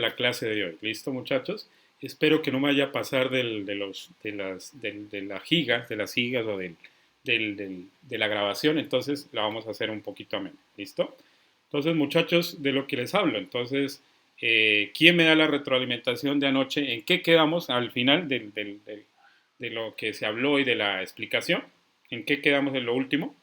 la clase de hoy. ¿Listo, muchachos? Espero que no me vaya a pasar de las gigas o de la grabación, entonces la vamos a hacer un poquito ameno. ¿Listo? Entonces, muchachos, de lo que les hablo. Entonces, ¿quién me da la retroalimentación de anoche? ¿En qué quedamos al final de lo que se habló y de la explicación? ¿En qué quedamos en lo último?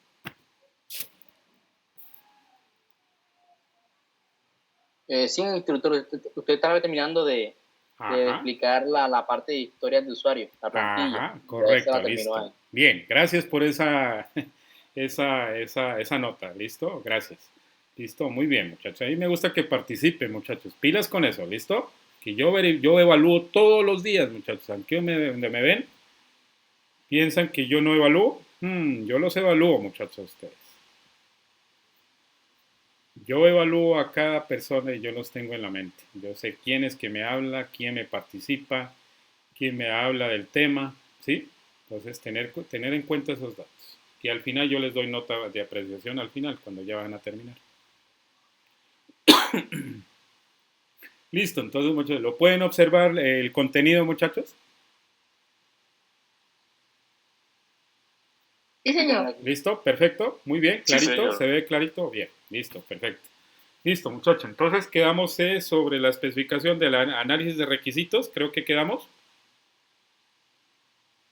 Sí, instructor, usted estaba terminando de Ajá. explicar la parte de historias de usuario, la plantilla. Ajá, Ya se correcto, la terminó listo. ahí. Bien, gracias por esa nota, ¿listo? Gracias. Listo, muy bien, muchachos. A mí me gusta que participen, muchachos. Pilas con eso, ¿listo? Que yo evalúo todos los días, muchachos. Aunque donde me ven, piensan que yo no evalúo. Yo los evalúo, muchachos, ustedes. Yo evalúo a cada persona y yo los tengo en la mente. Yo sé quién es que me habla, quién me participa, quién me habla del tema, ¿sí? Entonces, tener en cuenta esos datos. Y al final yo les doy nota de apreciación al final, cuando ya van a terminar. Listo, entonces, muchachos, ¿lo pueden observar el contenido, muchachos? Sí, señor. ¿Listo? Perfecto. Muy bien, Sí, clarito. señor. ¿Se ve clarito? Bien, listo, perfecto. Listo, muchachos. Entonces quedamos sobre la especificación del análisis de requisitos. Creo que quedamos.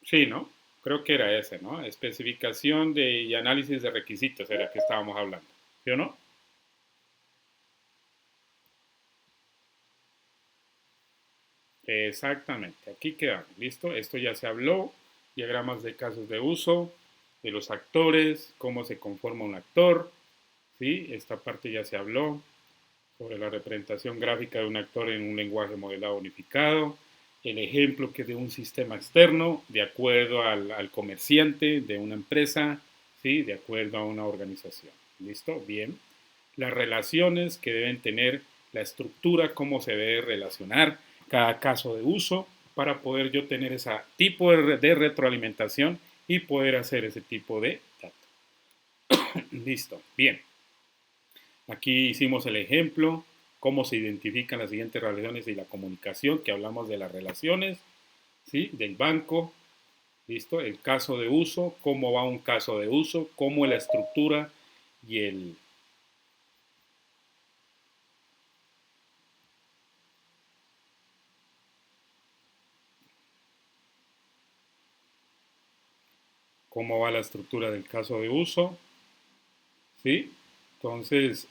Sí, ¿no? Creo que era ese, ¿no? Especificación y análisis de requisitos era que estábamos hablando. ¿Sí o no? Exactamente, aquí quedamos, ¿listo? Esto ya se habló, diagramas de casos de uso, de los actores, cómo se conforma un actor, ¿sí? Esta parte ya se habló, sobre la representación gráfica de un actor en un lenguaje modelado unificado, el ejemplo que de un sistema externo, de acuerdo al comerciante de una empresa, ¿sí? De acuerdo a una organización, ¿listo? Bien. Las relaciones que deben tener, la estructura, cómo se debe relacionar cada caso de uso para poder yo tener ese tipo de retroalimentación y poder hacer ese tipo de datos. Listo, bien. Aquí hicimos el ejemplo, cómo se identifican las siguientes relaciones y la comunicación, que hablamos de las relaciones, ¿sí? Del banco, ¿listo? El caso de uso, cómo va un caso de uso, cómo la estructura y cómo va la estructura del caso de uso, ¿sí? Entonces,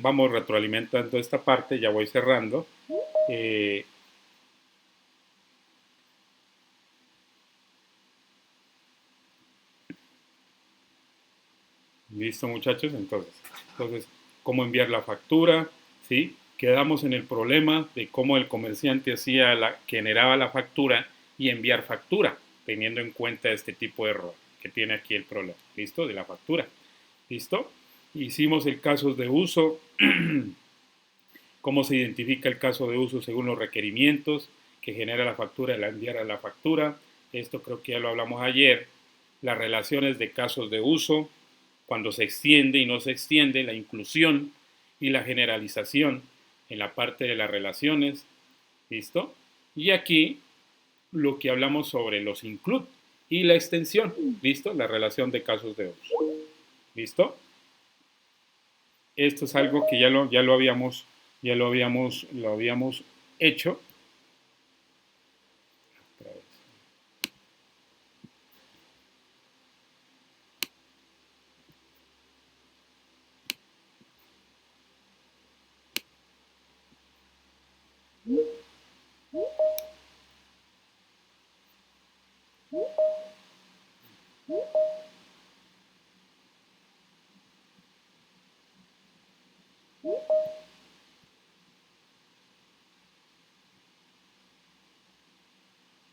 vamos retroalimentando esta parte, ya voy cerrando. Eh, Listo, muchachos. Entonces, cómo enviar la factura, ¿sí? Quedamos en el problema de cómo el comerciante generaba la factura y enviar factura, teniendo en cuenta este tipo de error que tiene aquí el problema, ¿listo? De la factura, ¿listo? Hicimos el caso de uso, cómo se identifica el caso de uso según los requerimientos que genera la factura y la enviar a la factura. Esto creo que ya lo hablamos ayer. Las relaciones de casos de uso, cuando se extiende y no se extiende, la inclusión y la generalización en la parte de las relaciones. ¿Listo? Y aquí lo que hablamos sobre los include y la extensión. ¿Listo? La relación de casos de uso. ¿Listo? Esto es algo que lo habíamos hecho.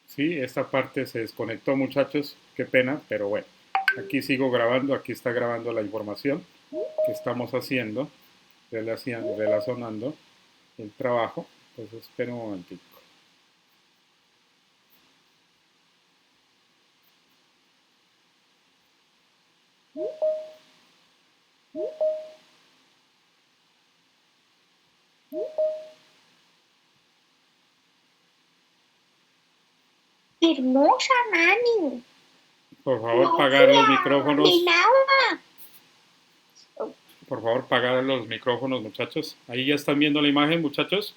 Sí, esta parte se desconectó, muchachos. Qué pena, pero bueno. Aquí sigo grabando, aquí está grabando la información que estamos haciendo, relacionando el trabajo. Entonces, espera un momentito. Hermosa, mami. Por favor, pagar los micrófonos. Por favor, pagar los micrófonos, muchachos. Ahí ya están viendo la imagen, muchachos.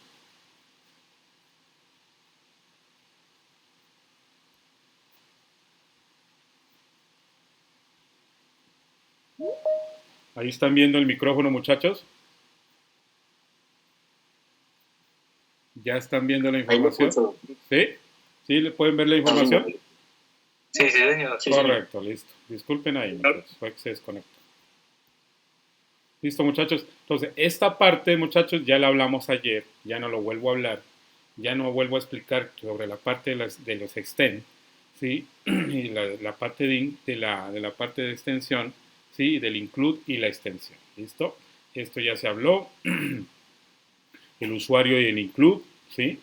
Ahí están viendo el micrófono, muchachos. ¿Ya están viendo la información? ¿Sí? ¿Sí? ¿Le pueden ver la información? Sí, señor. Correcto, listo. Disculpen ahí, muchachos, fue que se desconectó. Listo, muchachos. Entonces, esta parte, muchachos, ya la hablamos ayer. Ya no lo vuelvo a hablar. Ya no vuelvo a explicar sobre la parte de los extend, ¿sí? Y la parte de la parte de extensión, ¿sí? Del include y la extensión. ¿Listo? Esto ya se habló. El usuario y el include, ¿sí?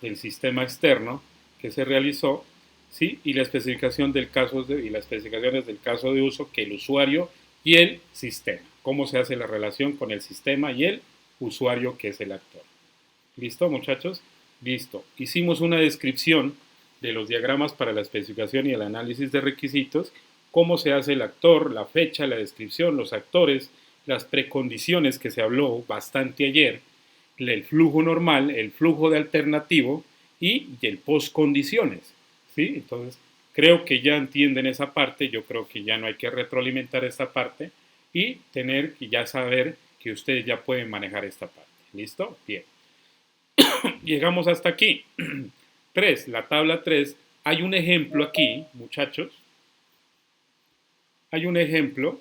El sistema externo que se realizó, ¿sí? Y la especificación del caso y las especificaciones del caso de uso que el usuario y el sistema. Cómo se hace la relación con el sistema y el usuario que es el actor. ¿Listo, muchachos? Listo. Hicimos una descripción de los diagramas para la especificación y el análisis de requisitos, cómo se hace el actor, la fecha, la descripción, los actores, las precondiciones que se habló bastante ayer, el flujo normal, el flujo de alternativo y el postcondiciones, ¿sí? Entonces, creo que ya entienden esa parte, yo creo que ya no hay que retroalimentar esta parte y tener que ya saber que ustedes ya pueden manejar esta parte. ¿Listo? Bien. Llegamos hasta aquí. 3, la tabla 3. Hay un ejemplo aquí, muchachos. Hay un ejemplo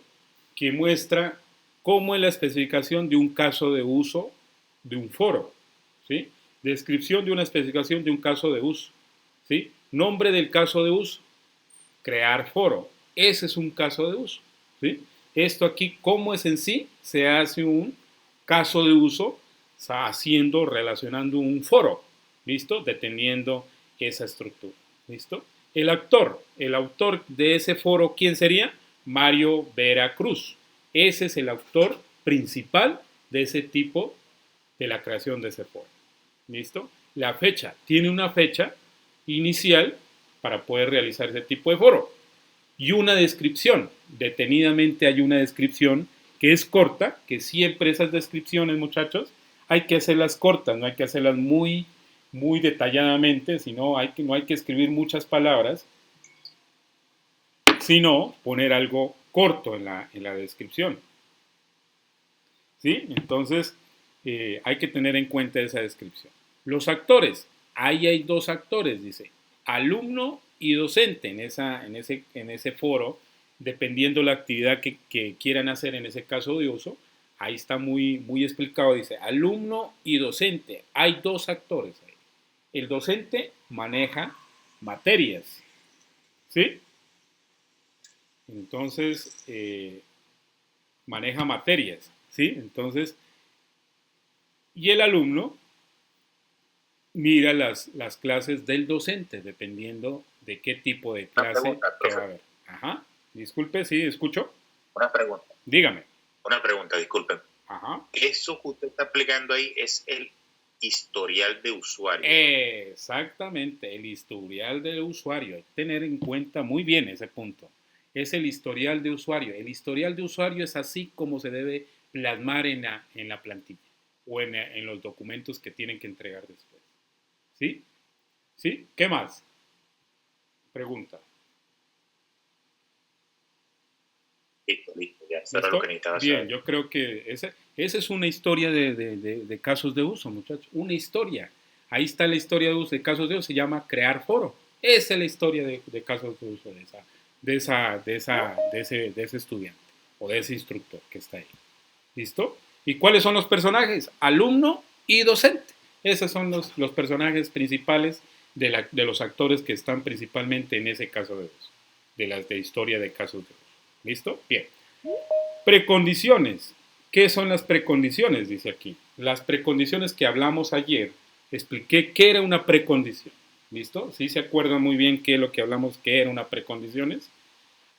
que muestra cómo es la especificación de un caso de uso de un foro, ¿sí? Descripción de una especificación de un caso de uso, ¿sí? Nombre del caso de uso, crear foro. Ese es un caso de uso, ¿sí? Esto aquí, ¿cómo es en sí? Se hace un caso de uso haciendo, relacionando un foro, ¿listo? Deteniendo esa estructura, ¿listo? El autor de ese foro, ¿quién sería? Mario Vera Cruz. Ese es el autor principal de ese tipo de la creación de ese foro. ¿Listo? La fecha, tiene una fecha inicial para poder realizar ese tipo de foro. Y una descripción, detenidamente hay una descripción que es corta, que siempre esas descripciones, muchachos, hay que hacerlas cortas, no hay que hacerlas muy detalladamente, sino no hay que escribir muchas palabras, sino poner algo corto en la descripción. ¿Sí? Entonces, hay que tener en cuenta esa descripción. Los actores, ahí hay dos actores, dice, alumno y docente en ese foro, dependiendo la actividad que quieran hacer en ese caso de uso, ahí está muy explicado, dice, alumno y docente, hay dos actores ahí. El docente maneja materias, ¿sí? Entonces, maneja materias, ¿sí? Entonces, y el alumno mira las clases del docente, dependiendo de qué tipo de clase que va a haber. Ajá. Disculpe, sí, escucho. Una pregunta. Dígame. Una pregunta, disculpen. Ajá. Eso que usted está aplicando ahí es el historial de usuario. Exactamente, el historial del usuario. Hay que tener en cuenta muy bien ese punto. Es el historial de usuario. El historial de usuario es así como se debe plasmar en la plantilla o en los documentos que tienen que entregar después. ¿Sí? ¿Sí? ¿Qué más? Pregunta. Listo, ya. Eso era lo que necesitaba saber. Bien, yo creo que esa es una historia de casos de uso, muchachos. Una historia. Ahí está la historia de uso de casos de uso, se llama crear foro. Esa es la historia de casos de uso de ese estudiante o de ese instructor que está ahí. ¿Listo? ¿Y cuáles son los personajes? Alumno y docente. Esos son los personajes principales de los actores que están principalmente en ese caso de uso, de historia de casos de uso. ¿Listo? Bien. Precondiciones. ¿Qué son las precondiciones? Dice aquí. Las precondiciones que hablamos ayer, expliqué qué era una precondición. ¿Listo? ¿Sí se acuerdan muy bien qué es lo que hablamos que era una precondiciones?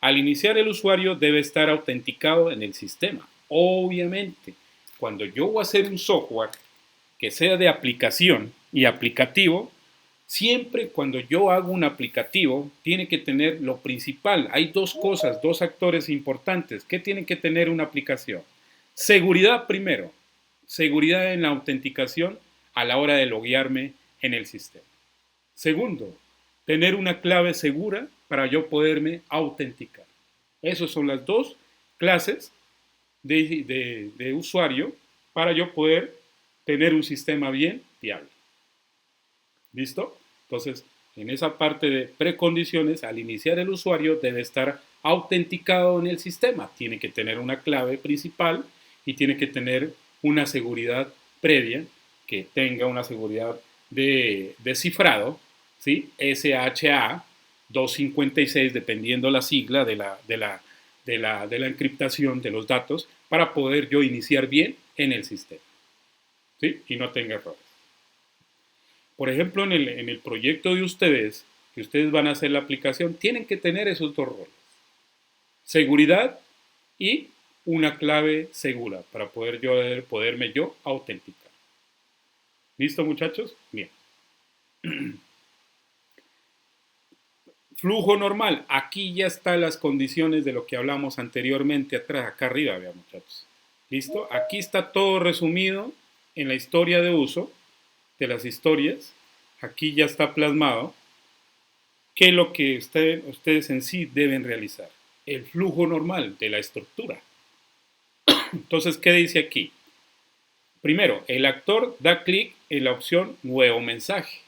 Al iniciar el usuario debe estar autenticado en el sistema. Obviamente, cuando yo voy a hacer un software que sea de aplicación y aplicativo, Siempre cuando yo hago un aplicativo, tiene que tener lo principal. Hay dos cosas, dos actores importantes. ¿Qué tiene que tener una aplicación? Seguridad primero. Seguridad en la autenticación a la hora de loguearme en el sistema. Segundo, tener una clave segura para yo poderme autenticar. Esas son las dos clases de usuario para yo poder tener un sistema bien viable. ¿Listo? Entonces, en esa parte de precondiciones, al iniciar el usuario debe estar autenticado en el sistema. Tiene que tener una clave principal y tiene que tener una seguridad previa, que tenga una seguridad de cifrado, ¿sí? SHA 256, dependiendo la sigla de la encriptación de los datos, para poder yo iniciar bien en el sistema, ¿sí? Y no tenga errores. Por ejemplo, en el proyecto de ustedes, que ustedes van a hacer la aplicación, tienen que tener esos dos roles. Seguridad y una clave segura para poderme yo autenticar. ¿Listo, muchachos? Bien. Flujo normal. Aquí ya están las condiciones de lo que hablamos anteriormente atrás, acá arriba, vean, muchachos. ¿Listo? Aquí está todo resumido en la historia de uso de las historias. Aquí ya está plasmado qué es lo que ustedes en sí deben realizar. El flujo normal de la estructura. Entonces, ¿qué dice aquí? Primero, el actor da clic en la opción Nuevo mensaje,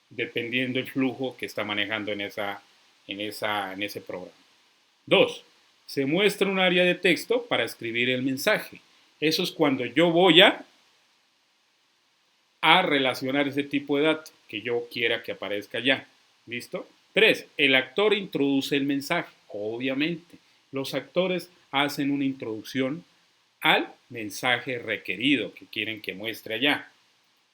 dependiendo del flujo que está manejando en ese programa. 2. Se muestra un área de texto para escribir el mensaje. Eso es cuando yo voy a relacionar ese tipo de datos que yo quiera que aparezca allá. ¿Listo? 3. El actor introduce el mensaje. Obviamente, los actores hacen una introducción al mensaje requerido que quieren que muestre allá.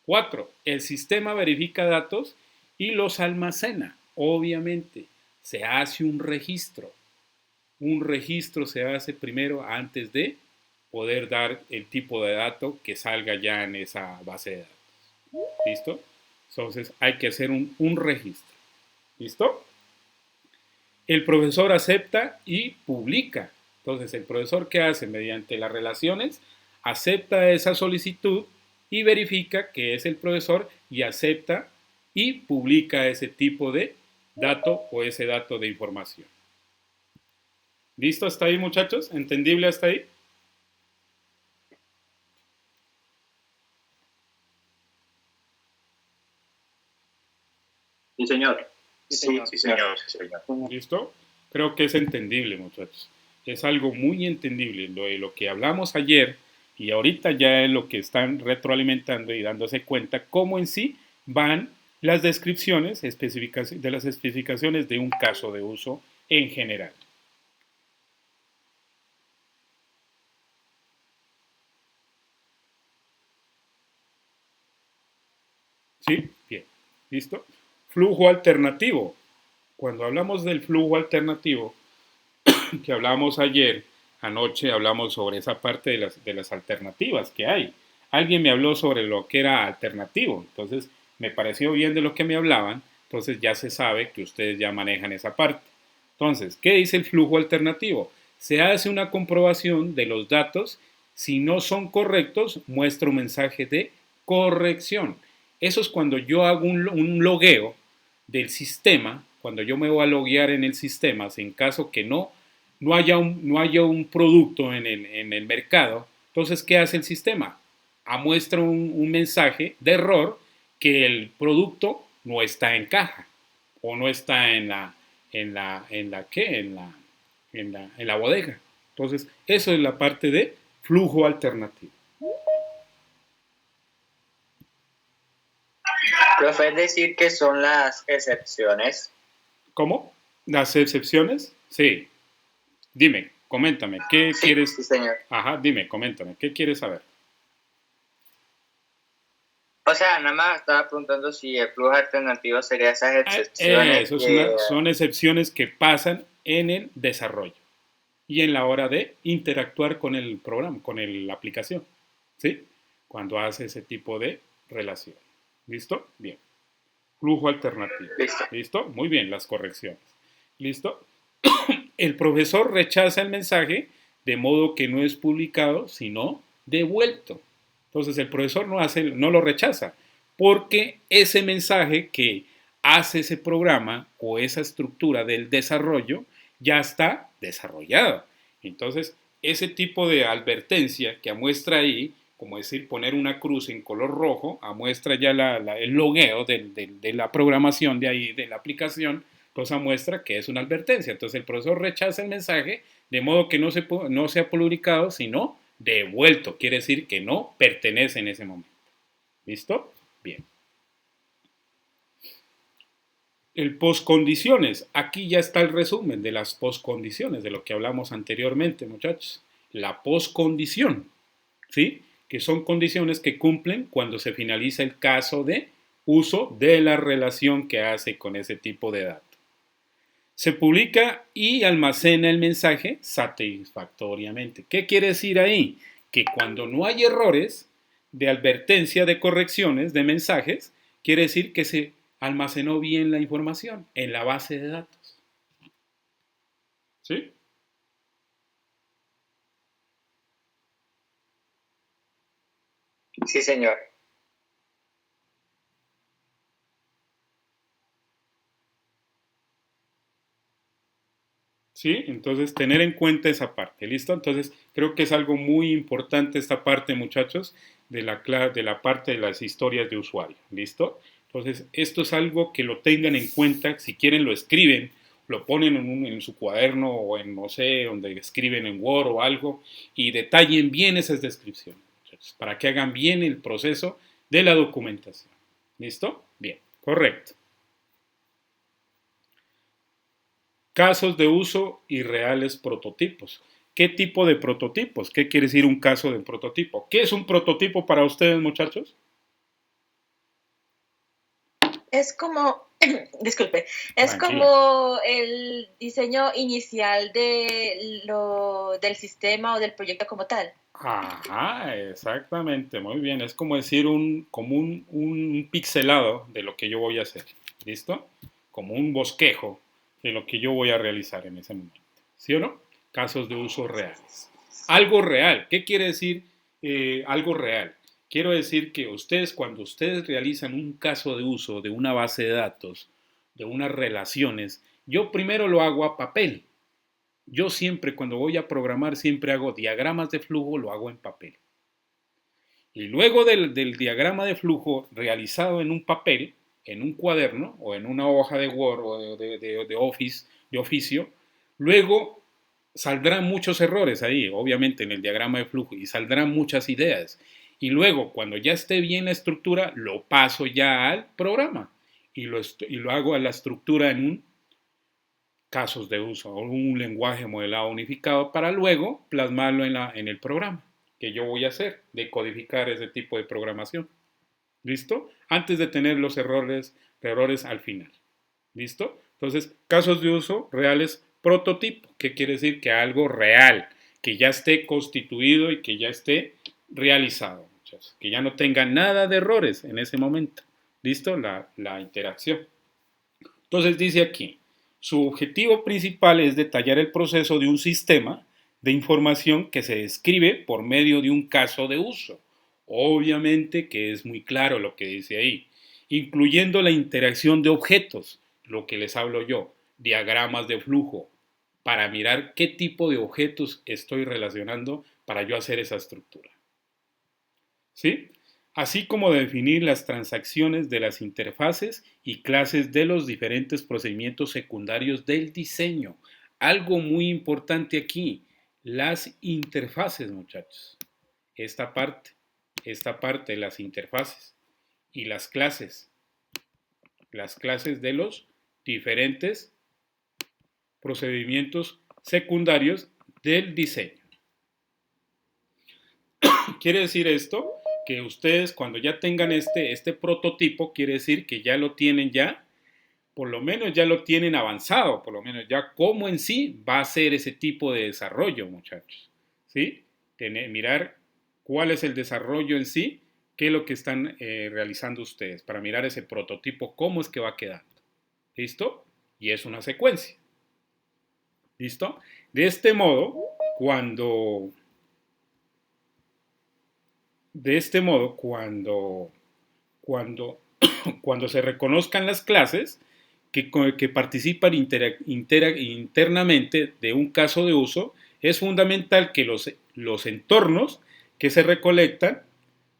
4. El sistema verifica datos y los almacena. Obviamente, se hace un registro. Un registro se hace primero antes de poder dar el tipo de dato que salga ya en esa base de datos. ¿Listo? Entonces hay que hacer un registro. ¿Listo? El profesor acepta y publica. Entonces el profesor, ¿qué hace? Mediante las relaciones, acepta esa solicitud y verifica que es el profesor y acepta y publica ese tipo de dato o ese dato de información. ¿Listo hasta ahí, muchachos? ¿Entendible hasta ahí? Sí, señor. Sí, señor. ¿Listo? Creo que es entendible, muchachos. Es algo muy entendible. Lo que hablamos ayer y ahorita ya es lo que están retroalimentando y dándose cuenta cómo en sí van las descripciones de las especificaciones de un caso de uso en general. ¿Sí? Bien. ¿Listo? Flujo alternativo. Cuando hablamos del flujo alternativo, que hablamos ayer, anoche hablamos sobre esa parte de las alternativas que hay. Alguien me habló sobre lo que era alternativo, entonces me pareció bien de lo que me hablaban, entonces ya se sabe que ustedes ya manejan esa parte. Entonces, ¿qué dice el flujo alternativo? Se hace una comprobación de los datos, si no son correctos, muestra un mensaje de corrección. Eso es cuando yo hago un logueo del sistema, cuando yo me voy a loguear en el sistema, si en caso que no haya un producto en el mercado, entonces, ¿qué hace el sistema? Muestra un mensaje de error que el producto no está en caja o no está en la bodega. Entonces, eso es la parte de flujo alternativo. Profe, es decir que son las excepciones. ¿Cómo? ¿Las excepciones? Sí. Dime, coméntame, ¿qué quieres? Sí, señor. Ajá, dime, coméntame, ¿qué quieres saber? O sea, nada más estaba preguntando si el flujo alternativo sería esas excepciones. Son excepciones que pasan en el desarrollo y en la hora de interactuar con el programa, con la aplicación, ¿sí? Cuando hace ese tipo de relación. ¿Listo? Bien. Flujo alternativo. Listo. ¿Listo? Muy bien, las correcciones. ¿Listo? El profesor rechaza el mensaje de modo que no es publicado, sino devuelto. Entonces el profesor no lo rechaza, porque ese mensaje que hace ese programa o esa estructura del desarrollo ya está desarrollada. Entonces, ese tipo de advertencia que muestra ahí, como decir, poner una cruz en color rojo, muestra ya el logueo de la programación de ahí, de la aplicación, cosa muestra que es una advertencia. Entonces el profesor rechaza el mensaje de modo que no sea publicado, sino devuelto. Quiere decir que no pertenece en ese momento. ¿Listo? Bien. El postcondiciones. Aquí ya está el resumen de las postcondiciones, de lo que hablamos anteriormente, muchachos. La postcondición, ¿sí? Que son condiciones que cumplen cuando se finaliza el caso de uso de la relación que hace con ese tipo de datos. Se publica y almacena el mensaje satisfactoriamente. ¿Qué quiere decir ahí? Que cuando no hay errores de advertencia de correcciones de mensajes, quiere decir que se almacenó bien la información en la base de datos. ¿Sí? Sí, señor. ¿Sí? Entonces, tener en cuenta esa parte, ¿listo? Entonces, creo que es algo muy importante esta parte, muchachos, de la parte de las historias de usuario, ¿listo? Entonces, esto es algo que lo tengan en cuenta, si quieren lo escriben, lo ponen en su cuaderno o en, no sé, donde escriben en Word o algo, y detallen bien esas descripciones, muchachos, para que hagan bien el proceso de la documentación. ¿Listo? Bien, correcto. Casos de uso y reales prototipos. ¿Qué tipo de prototipos? ¿Qué quiere decir un caso de prototipo? ¿Qué es un prototipo para ustedes, muchachos? Es como, disculpe, es Tranquila. como el diseño inicial del sistema o del proyecto como tal. Ajá, exactamente, muy bien. Es como decir un pixelado de lo que yo voy a hacer. ¿Listo? Como un bosquejo de lo que yo voy a realizar en ese momento. ¿Sí o no? Casos de uso reales. Algo real. ¿Qué quiere decir algo real? Quiero decir que cuando ustedes realizan un caso de uso de una base de datos, de unas relaciones, yo primero lo hago a papel. Yo siempre, cuando voy a programar, siempre hago diagramas de flujo, lo hago en papel. Y luego del diagrama de flujo realizado en un papel, en un cuaderno o en una hoja de Word o de Office, de oficio, luego saldrán muchos errores ahí, obviamente en el diagrama de flujo, y saldrán muchas ideas. Y luego, cuando ya esté bien la estructura, lo paso ya al programa y lo hago a la estructura en un casos de uso o un lenguaje modelado unificado para luego plasmarlo en el programa que yo voy a hacer de codificar ese tipo de programación. ¿Listo? Antes de tener los errores al final. ¿Listo? Entonces, casos de uso reales prototipo. ¿Qué quiere decir? Que algo real, que ya esté constituido y que ya esté realizado. Que ya no tenga nada de errores en ese momento. ¿Listo? La interacción. Entonces dice aquí, su objetivo principal es detallar el proceso de un sistema de información que se describe por medio de un caso de uso. Obviamente que es muy claro lo que dice ahí, incluyendo la interacción de objetos, lo que les hablo yo, diagramas de flujo, para mirar qué tipo de objetos estoy relacionando para yo hacer esa estructura. ¿Sí? Así como definir las transacciones de las interfaces y clases de los diferentes procedimientos secundarios del diseño. Algo muy importante aquí, las interfaces, muchachos. Esta parte de las interfaces y las clases de los diferentes procedimientos secundarios del diseño. Quiere decir esto que ustedes cuando ya tengan este prototipo, quiere decir que ya lo tienen por lo menos ya lo tienen avanzado, por lo menos ya cómo en sí va a ser ese tipo de desarrollo, muchachos. ¿Sí? Mirar cuál es el desarrollo en sí qué es lo que están realizando ustedes para mirar ese prototipo, cómo es que va quedando. ¿Listo? Y es una secuencia. ¿Listo? De este modo, cuando cuando se reconozcan las clases que participan internamente de un caso de uso, es fundamental que los entornos que se recolectan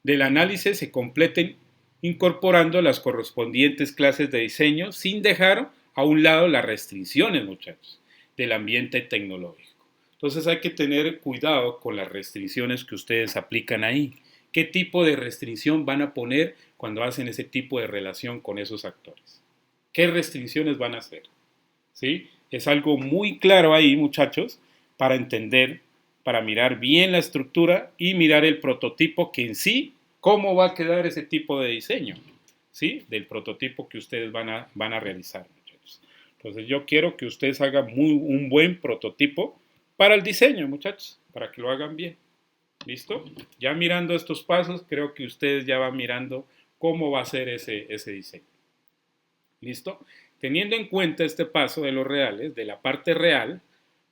del análisis se completen incorporando las correspondientes clases de diseño sin dejar a un lado las restricciones, muchachos, del ambiente tecnológico. Entonces hay que tener cuidado con las restricciones que ustedes aplican ahí. ¿Qué tipo de restricción van a poner cuando hacen ese tipo de relación con esos actores? ¿Qué restricciones van a hacer? ¿Sí? Es algo muy claro ahí, muchachos, para entender, para mirar bien la estructura y mirar el prototipo que en sí, cómo va a quedar ese tipo de diseño, ¿sí? Del prototipo que ustedes van a realizar, muchachos. Entonces yo quiero que ustedes hagan un buen prototipo para el diseño, muchachos, para que lo hagan bien. ¿Listo? Ya mirando estos pasos, creo que ustedes ya van mirando cómo va a ser ese diseño. ¿Listo? Teniendo en cuenta este paso de los reales, de la parte real,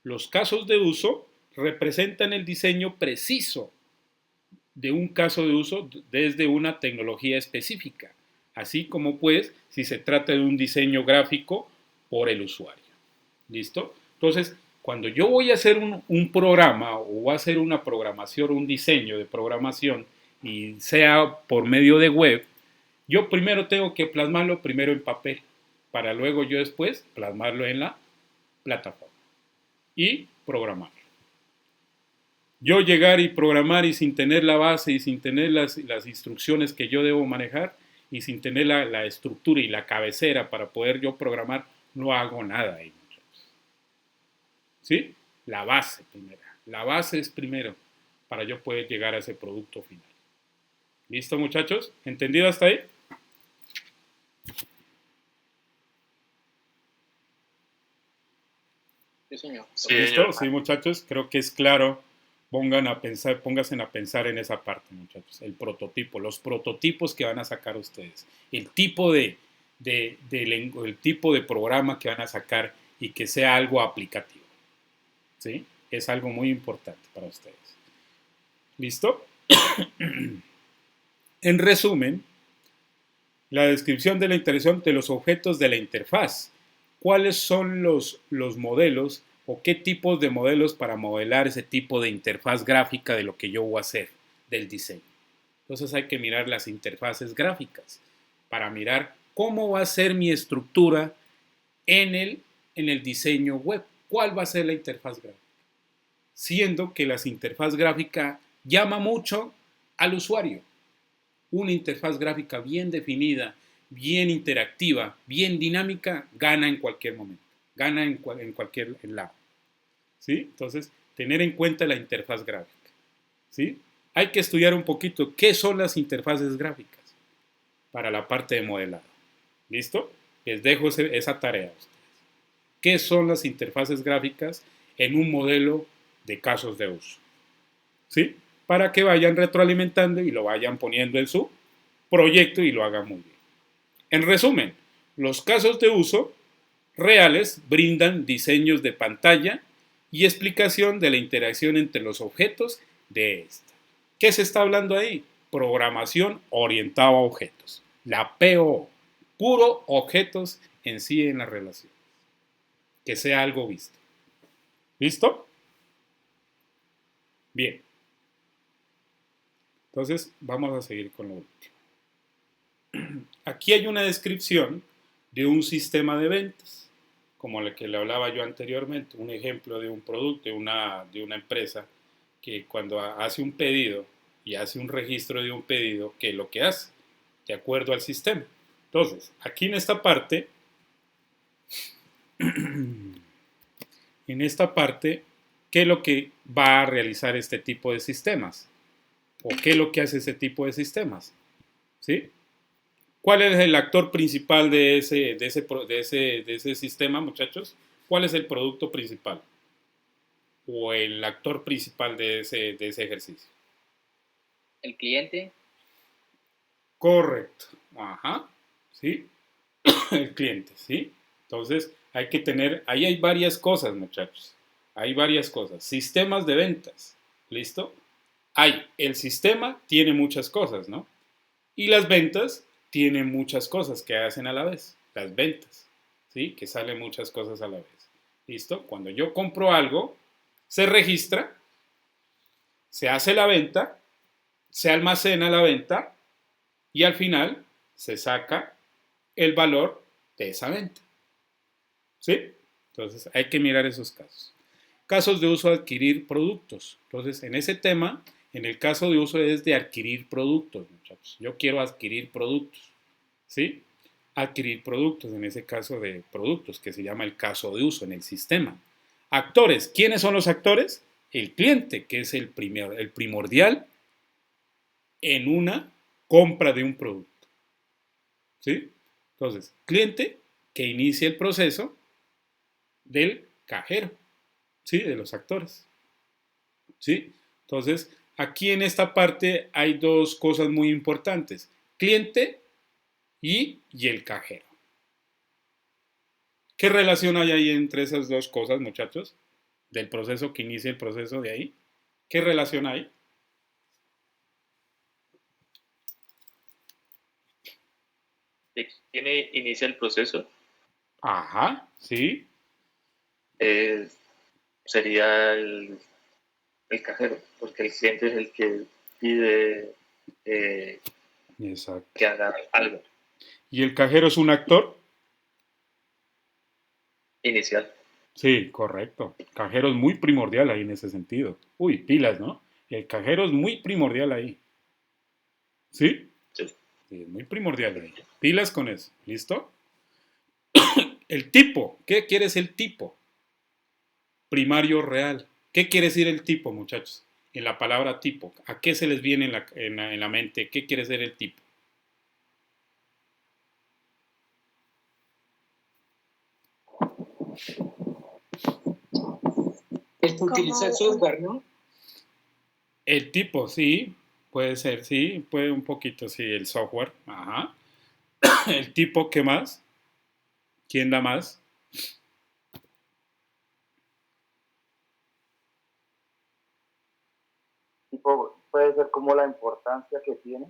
los casos de uso representan el diseño preciso de un caso de uso desde una tecnología específica, así como pues si se trata de un diseño gráfico por el usuario. ¿Listo? Entonces, cuando yo voy a hacer un programa o voy a hacer una programación, un diseño de programación, y sea por medio de web, yo primero tengo que plasmarlo primero en papel, para luego yo después plasmarlo en la plataforma y programarlo. Yo llegar y programar y sin tener la base y sin tener las instrucciones que yo debo manejar y sin tener la estructura y la cabecera para poder yo programar, no hago nada ahí. ¿Sí? La base primero. La base es primero para yo poder llegar a ese producto final. ¿Listo, muchachos? ¿Entendido hasta ahí? Sí, señor. Sí, ¿Listo? señor. Sí, muchachos, creo que es claro. Pónganse a pensar en esa parte, muchachos. El prototipo, los prototipos que van a sacar ustedes. El tipo el tipo de programa que van a sacar y que sea algo aplicativo. ¿Sí? Es algo muy importante para ustedes. ¿Listo? En resumen, la descripción de la interacción de los objetos de la interfaz. ¿Cuáles son los modelos o qué tipos de modelos para modelar ese tipo de interfaz gráfica de lo que yo voy a hacer del diseño? Entonces hay que mirar las interfaces gráficas para mirar cómo va a ser mi estructura en el diseño web. ¿Cuál va a ser la interfaz gráfica? Siendo que la interfaz gráfica llama mucho al usuario. Una interfaz gráfica bien definida, bien interactiva, bien dinámica, gana en cualquier momento, gana en cualquier lado. ¿Sí? Entonces, tener en cuenta la interfaz gráfica. ¿Sí? Hay que estudiar un poquito qué son las interfaces gráficas para la parte de modelado. ¿Listo? Les dejo esa tarea a ustedes. ¿Qué son las interfaces gráficas en un modelo de casos de uso? ¿Sí? Para que vayan retroalimentando y lo vayan poniendo en su proyecto y lo hagan muy bien. En resumen, los casos de uso reales brindan diseños de pantalla y explicación de la interacción entre los objetos de esta. ¿Qué se está hablando ahí? Programación orientada a objetos. La PO, puro objetos en sí en la relación. Que sea algo visto. ¿Listo? Bien. Entonces, vamos a seguir con lo último. Aquí hay una descripción de un sistema de ventas, como el que le hablaba yo anteriormente, un ejemplo de un producto, de una empresa que cuando hace un pedido y hace un registro de un pedido, ¿qué es lo que hace? De acuerdo al sistema. Entonces, aquí en esta parte, ¿qué es lo que va a realizar este tipo de sistemas? ¿O qué es lo que hace ese tipo de sistemas? ¿Sí? ¿Cuál es el actor principal de ese sistema, muchachos? ¿Cuál es el producto principal? ¿O el actor principal de ese ejercicio? El cliente. Correcto. Ajá. ¿Sí? El cliente, ¿sí? Entonces, hay que tener, ahí hay varias cosas, muchachos. Hay varias cosas. Sistemas de ventas. ¿Listo? El sistema tiene muchas cosas, ¿no? Y las ventas tienen muchas cosas que hacen a la vez. Las ventas, ¿sí? Que salen muchas cosas a la vez. ¿Listo? Cuando yo compro algo, se registra, se hace la venta, se almacena la venta y al final se saca el valor de esa venta. ¿Sí? Entonces hay que mirar esos casos. Casos de uso de adquirir productos. Entonces, en ese tema, en el caso de uso es de adquirir productos, muchachos. Yo quiero adquirir productos. ¿Sí? Adquirir productos, en ese caso de productos, que se llama el caso de uso en el sistema. Actores. ¿Quiénes son los actores? El cliente, que es el primordial en una compra de un producto. ¿Sí? Entonces, cliente que inicia el proceso del cajero, ¿sí? De los actores, ¿sí? Entonces, aquí en esta parte hay dos cosas muy importantes, cliente y el cajero. ¿Qué relación hay ahí entre esas dos cosas, muchachos? Del proceso que inicia el proceso de ahí. ¿Qué relación hay? ¿De quién inicia el proceso? Ajá, sí. Sería el cajero, porque el cliente es el que pide Exacto. que haga algo. ¿Y el cajero es un actor? Inicial. Sí, correcto. Cajero es muy primordial ahí en ese sentido. Uy, pilas, ¿no? El cajero es muy primordial ahí. ¿Sí? Sí. Sí, es muy primordial ahí. Pilas con eso. ¿Listo? El tipo. ¿Qué quiere decir el tipo? Primario real. ¿Qué quiere decir el tipo, muchachos? En la palabra tipo. ¿A qué se les viene en la mente? ¿Qué quiere decir el tipo? El que utiliza el software, ¿no? El tipo, sí. Puede ser, sí. Puede un poquito, sí. El software. Ajá. El tipo, ¿qué más? ¿Quién da más? Tipo, puede ser como la importancia que tiene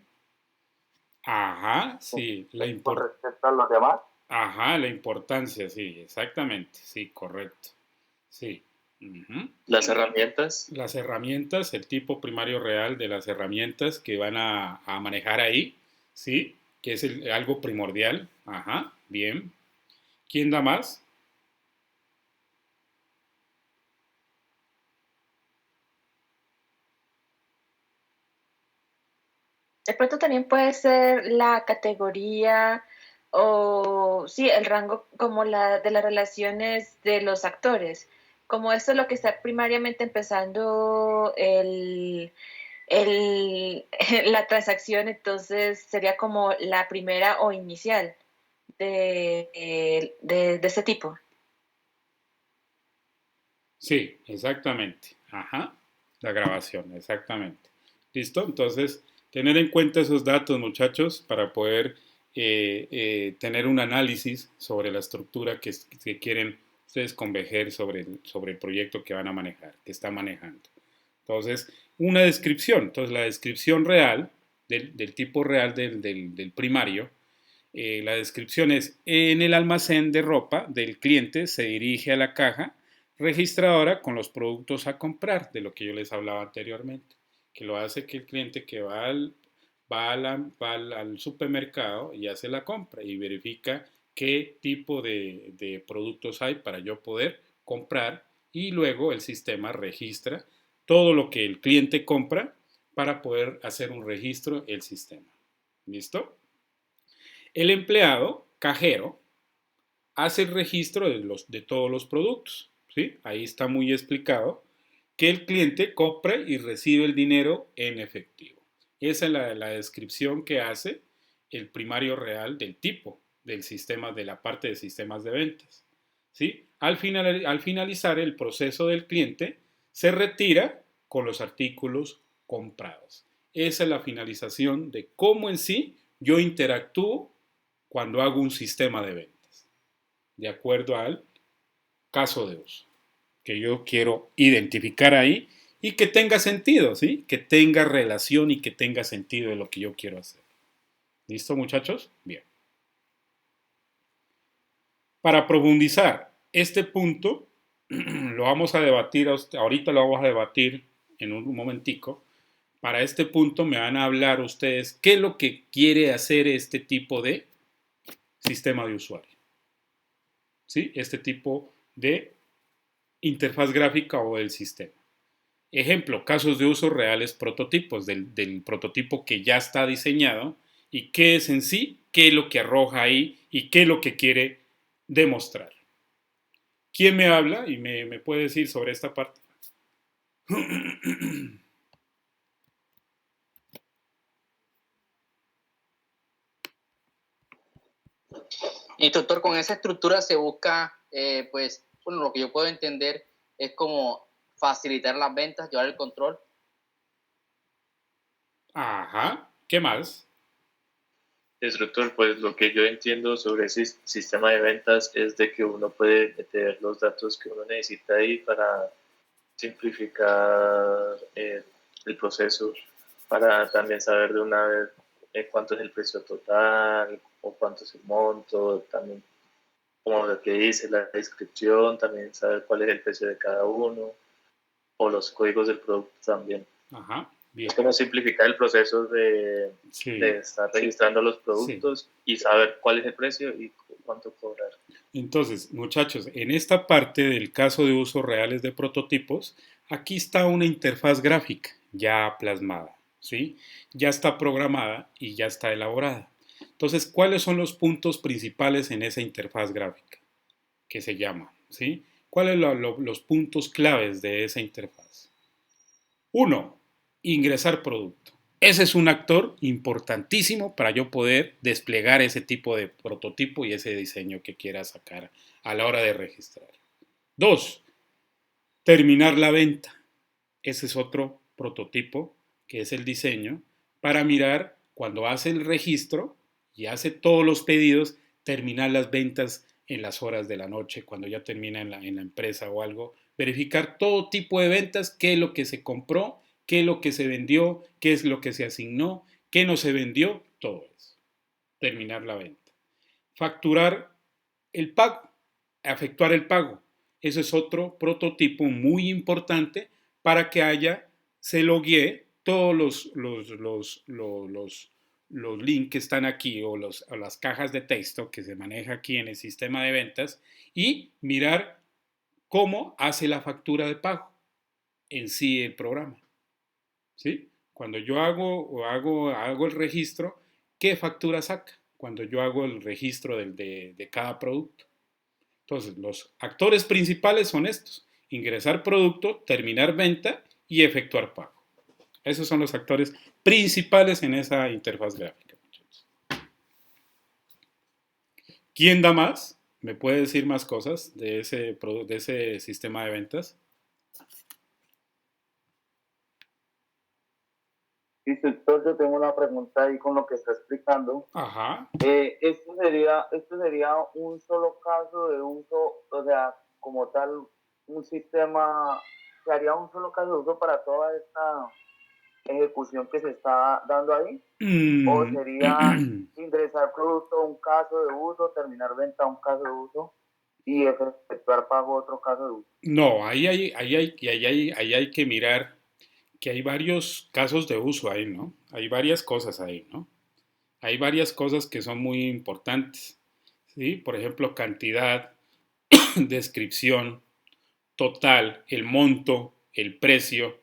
Ajá, sí. con respecto a los demás. Ajá, la importancia, sí, exactamente. Sí, correcto. Sí. Ujú. Las herramientas. Las herramientas, el tipo primario real de las herramientas que van a manejar ahí, ¿sí? Que es algo primordial. Ajá, bien. ¿Quién da más? De pronto también puede ser la categoría o sí, el rango como la de las relaciones de los actores. Como esto es lo que está primariamente empezando la transacción, entonces sería como la primera o inicial de ese tipo. Sí, exactamente. Ajá, la grabación, exactamente. ¿Listo? Entonces, tener en cuenta esos datos, muchachos, para poder tener un análisis sobre la estructura que quieren ustedes converger sobre el proyecto que van a manejar, que está manejando. Entonces, una descripción. Entonces, la descripción real, del tipo real del primario, la descripción es, en el almacén de ropa del cliente se dirige a la caja registradora con los productos a comprar, de lo que yo les hablaba anteriormente, que lo hace que el cliente que va al supermercado y hace la compra y verifica qué tipo de productos hay para yo poder comprar y luego el sistema registra todo lo que el cliente compra para poder hacer un registro el sistema. ¿Listo? El empleado cajero hace el registro de todos los productos. ¿Sí? Ahí está muy explicado que el cliente compra y recibe el dinero en efectivo. Esa es la descripción que hace el primario real del tipo del sistema, de la parte de sistemas de ventas. ¿Sí? Al finalizar el proceso del cliente, se retira con los artículos comprados. Esa es la finalización de cómo en sí yo interactúo cuando hago un sistema de ventas, de acuerdo al caso de uso que yo quiero identificar ahí y que tenga sentido, ¿sí? Que tenga relación y que tenga sentido de lo que yo quiero hacer. ¿Listo, muchachos? Bien. Para profundizar este punto, lo vamos a debatir, ahorita lo vamos a debatir en un momentico. Para este punto me van a hablar ustedes qué es lo que quiere hacer este tipo de sistema de usuario. ¿Sí? Este tipo de interfaz gráfica o del sistema. Ejemplo, casos de uso reales prototipos, del prototipo que ya está diseñado y qué es en sí, qué es lo que arroja ahí y qué es lo que quiere demostrar. ¿Quién me habla y me puede decir sobre esta parte? Instructor, con esa estructura se busca, pues, bueno, lo que yo puedo entender es como facilitar las ventas, llevar el control. Ajá, ¿qué más? Instructor, pues lo que yo entiendo sobre ese sistema de ventas es de que uno puede meter los datos que uno necesita ahí para simplificar el proceso, para también saber de una vez cuánto es el precio total o cuánto es el monto, también como lo que dice la descripción, también saber cuál es el precio de cada uno o los códigos del producto también. Ajá, bien. Es como simplificar el proceso de estar registrando los productos y saber cuál es el precio y cuánto cobrar. Entonces, muchachos, en esta parte del caso de usos reales de prototipos, aquí está una interfaz gráfica ya plasmada, ¿sí? Ya está programada y ya está elaborada. Entonces, ¿cuáles son los puntos principales en esa interfaz gráfica? Que se llama, ¿sí? ¿Cuáles son los puntos claves de esa interfaz? 1. Ingresar producto. Ese es un actor importantísimo para yo poder desplegar ese tipo de prototipo y ese diseño que quiera sacar a la hora de registrar. 2. Terminar la venta. Ese es otro prototipo que es el diseño para mirar cuando hace el registro y hace todos los pedidos, terminar las ventas en las horas de la noche, cuando ya termina en la empresa o algo, verificar todo tipo de ventas, qué es lo que se compró, qué es lo que se vendió, qué es lo que se asignó, qué no se vendió, todo eso. Terminar la venta. Facturar el pago, efectuar el pago. Ese es otro prototipo muy importante para que se loguee todos los links que están aquí o las cajas de texto que se maneja aquí en el sistema de ventas y mirar cómo hace la factura de pago en sí el programa. ¿Sí? Cuando yo hago el registro, ¿qué factura saca? Cuando yo hago el registro de cada producto. Entonces, los actores principales son estos: ingresar producto, terminar venta y efectuar pago. Esos son los actores principales en esa interfaz gráfica. ¿Quién da más? ¿Me puede decir más cosas de ese sistema de ventas? Instructor, yo tengo una pregunta ahí con lo que está explicando. Ajá. Esto sería un solo caso de uso, o sea, como tal, un sistema, se haría un solo caso de uso para toda esta ejecución que se está dando ahí, o sería ingresar producto un caso de uso, terminar venta un caso de uso y efectuar pago otro caso de uso. No, ahí hay que mirar que hay varios casos de uso ahí, ¿no? Hay varias cosas ahí, ¿no? Hay varias cosas que son muy importantes, ¿sí? Por ejemplo, cantidad, descripción, total, el monto, el precio,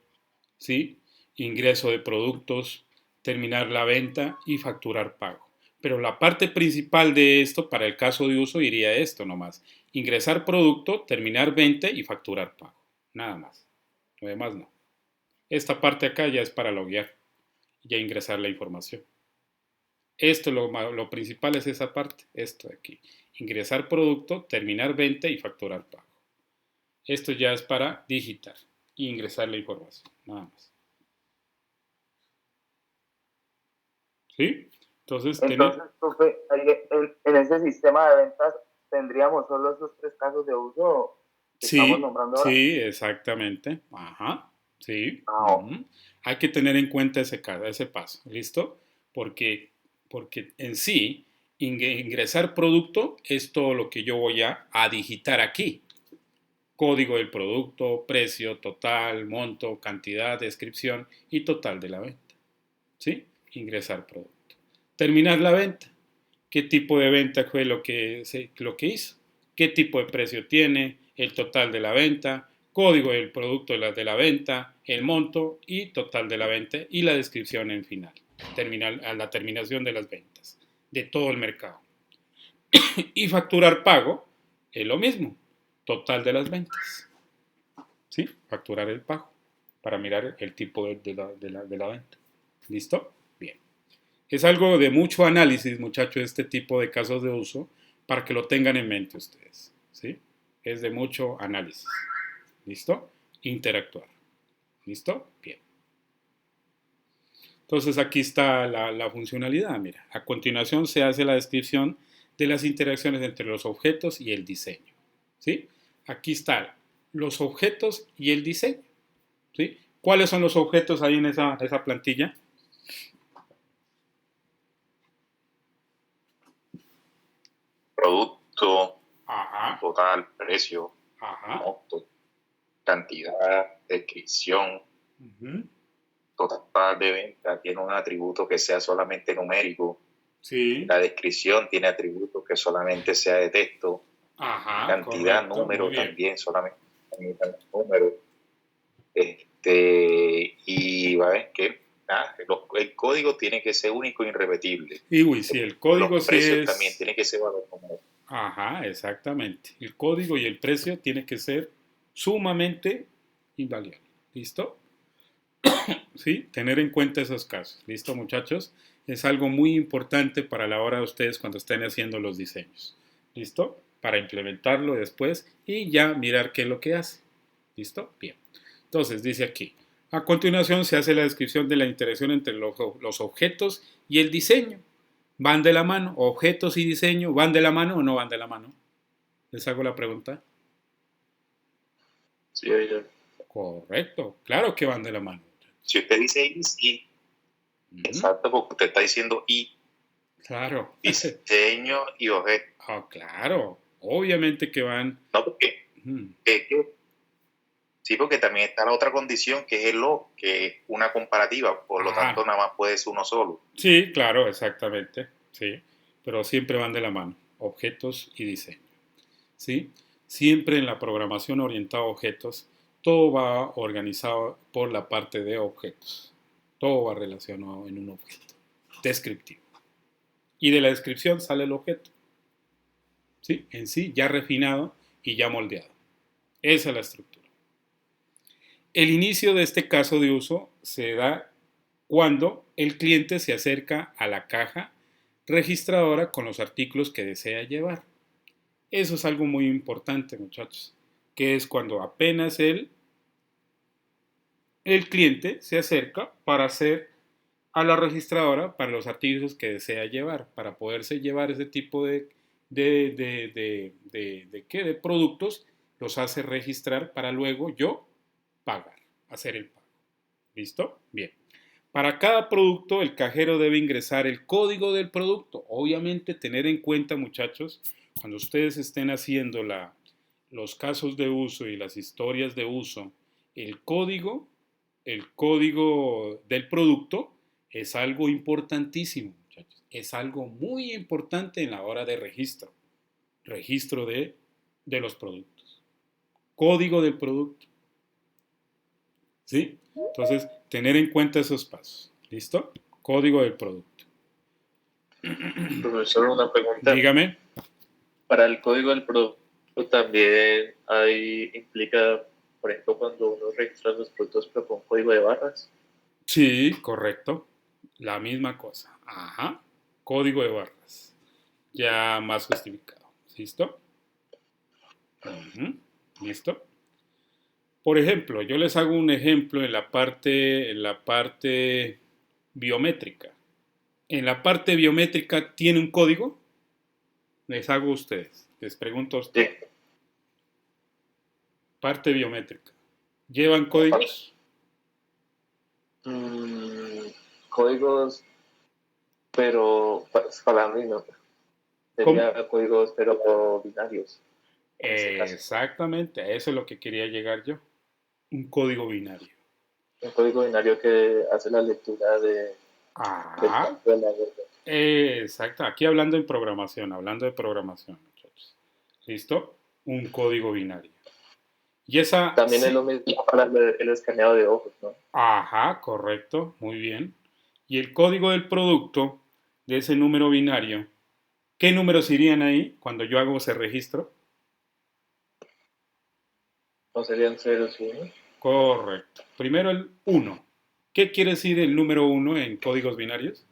¿sí? Ingreso de productos, terminar la venta y facturar pago. Pero la parte principal de esto, para el caso de uso, iría esto nomás: ingresar producto, terminar venta y facturar pago. Nada más. Lo demás no. Esta parte acá ya es para loguear, ya ingresar la información. Esto, lo principal es esa parte, esto de aquí: ingresar producto, terminar venta y facturar pago. Esto ya es para digitar y ingresar la información, nada más. ¿Sí? Entonces, profe, en ese sistema de ventas tendríamos solo esos 3 casos de uso que estamos nombrando ahora. Sí, exactamente. Ajá, sí. Ah, Hay que tener en cuenta ese paso, ¿listo? Porque en sí, ingresar producto es todo lo que yo voy a digitar aquí. Código del producto, precio, total, monto, cantidad, descripción y total de la venta. ¿Sí? Ingresar producto. Terminar la venta. ¿Qué tipo de venta fue lo que hizo? ¿Qué tipo de precio tiene? El total de la venta, código del producto de la venta, el monto y total de la venta y la descripción en final. A la terminación de las ventas de todo el mercado. Y facturar pago es lo mismo. Total de las ventas. ¿Sí? Facturar el pago para mirar el tipo de la venta. ¿Listo? Bien. Es algo de mucho análisis, muchachos, este tipo de casos de uso, para que lo tengan en mente ustedes. ¿Sí? Es de mucho análisis. ¿Listo? Interactuar. ¿Listo? Bien. Entonces aquí está la funcionalidad. Mira, a continuación se hace la descripción de las interacciones entre los objetos y el diseño. ¿Sí? Aquí están los objetos y el diseño. ¿Sí? ¿Cuáles son los objetos ahí en esa plantilla? Producto, Ajá. total, precio, Ajá. monto, cantidad, descripción, Uh-huh. total de venta tiene un atributo que sea solamente numérico. Sí. La descripción tiene atributos que solamente sea de texto. Ajá, Cantidad, correcto, número muy bien. también, solamente números. Y va a ver que el código tiene que ser único e irrepetible. Y uy, sí, el código Los sí precios es... también tiene que ser valor numérico. Ajá, exactamente. El código y el precio tiene que ser sumamente invariable. ¿Listo? Sí, tener en cuenta esos casos. ¿Listo, muchachos? Es algo muy importante para la hora de ustedes cuando estén haciendo los diseños. ¿Listo? Para implementarlo después y ya mirar qué es lo que hace. ¿Listo? Bien. Entonces, dice aquí. A continuación se hace la descripción de la interacción entre los objetos y el diseño. ¿Van de la mano? ¿Objetos y diseño van de la mano o no van de la mano? Les hago la pregunta. Sí, oiga. Correcto, claro que van de la mano. Si usted dice y, sí, exacto, porque usted está diciendo y. Claro. Diseño y objeto. Claro, obviamente que van. No, porque sí, porque también está la otra condición que es el lo, que es una comparativa, por lo tanto nada más puede ser uno solo. Sí, claro, exactamente, sí, pero siempre van de la mano, objetos y diseño, ¿sí? Siempre en la programación orientada a objetos, todo va organizado por la parte de objetos, todo va relacionado en un objeto descriptivo. Y de la descripción sale el objeto, ¿sí? En sí ya refinado y ya moldeado. Esa es la estructura. El inicio de este caso de uso se da cuando el cliente se acerca a la caja registradora con los artículos que desea llevar. Eso es algo muy importante, muchachos, que es cuando apenas el cliente se acerca para hacer a la registradora para los artículos que desea llevar, para poderse llevar ese tipo de productos, los hace registrar para luego yo pagar, hacer el pago. ¿Listo? Bien. Para cada producto, el cajero debe ingresar el código del producto. Obviamente, tener en cuenta, muchachos, cuando ustedes estén haciendo los casos de uso y las historias de uso, el código del producto es algo importantísimo, muchachos. Es algo muy importante en la hora de registro de los productos. Código del producto. ¿Sí? Entonces, tener en cuenta esos pasos. ¿Listo? Código del producto. Profesor, una pregunta. Dígame. Para el código del producto también implica, por ejemplo, cuando uno registra los productos pero con código de barras. Sí, correcto. La misma cosa. Ajá. Código de barras. Ya más justificado. ¿Listo? ¿Listo? Por ejemplo, yo les hago un ejemplo en la parte biométrica. en la parte biométrica tiene un código? Les hago a ustedes, les pregunto a ustedes. Sí. Parte biométrica. ¿Llevan códigos? Códigos, pero para mí no. Sería códigos, pero binarios. Exactamente, eso es lo que quería llegar yo. Un código binario. Un código binario que hace la lectura del campo de la verdad. Exacto, aquí hablando de programación, muchachos. ¿Listo? Un código binario. Y esa... También es lo mismo para el escaneado de ojos, ¿no? Ajá, correcto, muy bien. Y el código del producto de ese número binario, ¿qué números irían ahí cuando yo hago ese registro? ¿No serían ceros y unos? Correcto. Primero el 1. ¿Qué quiere decir el número 1 en códigos binarios?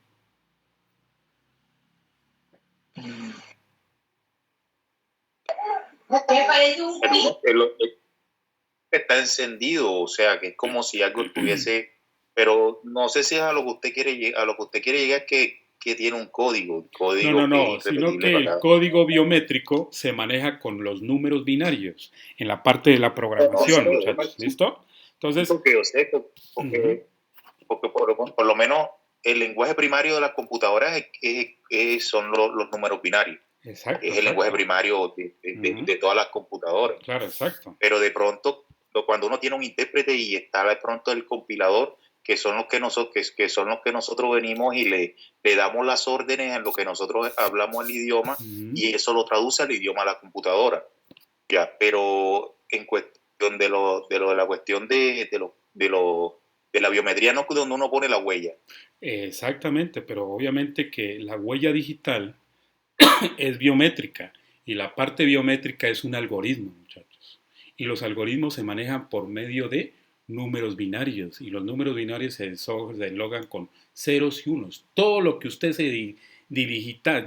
Está encendido, o sea, que es como si algo estuviese, pero no sé si es a lo que usted quiere llegar, a lo que usted quiere llegar que tiene un código, No, sino que el código biométrico se maneja con los números binarios en la parte de la programación, muchachos. ¿Listo? Entonces, porque yo sé, porque por lo menos el lenguaje primario de las computadoras son los números binarios. Exacto, es el lenguaje primario de todas las computadoras. Claro, exacto. Pero de pronto, cuando uno tiene un intérprete y está de pronto el compilador, que son los que nosotros venimos y le damos las órdenes en lo que nosotros hablamos el idioma, y eso lo traduce al idioma a la computadora. Ya, pero en cuestión de la cuestión de la biometría, no donde uno pone la huella. Exactamente, pero obviamente que la huella digital es biométrica y la parte biométrica es un algoritmo, muchachos. Y los algoritmos se manejan por medio de números binarios y los números binarios se deslogan con ceros y unos. Todo lo que usted se digitación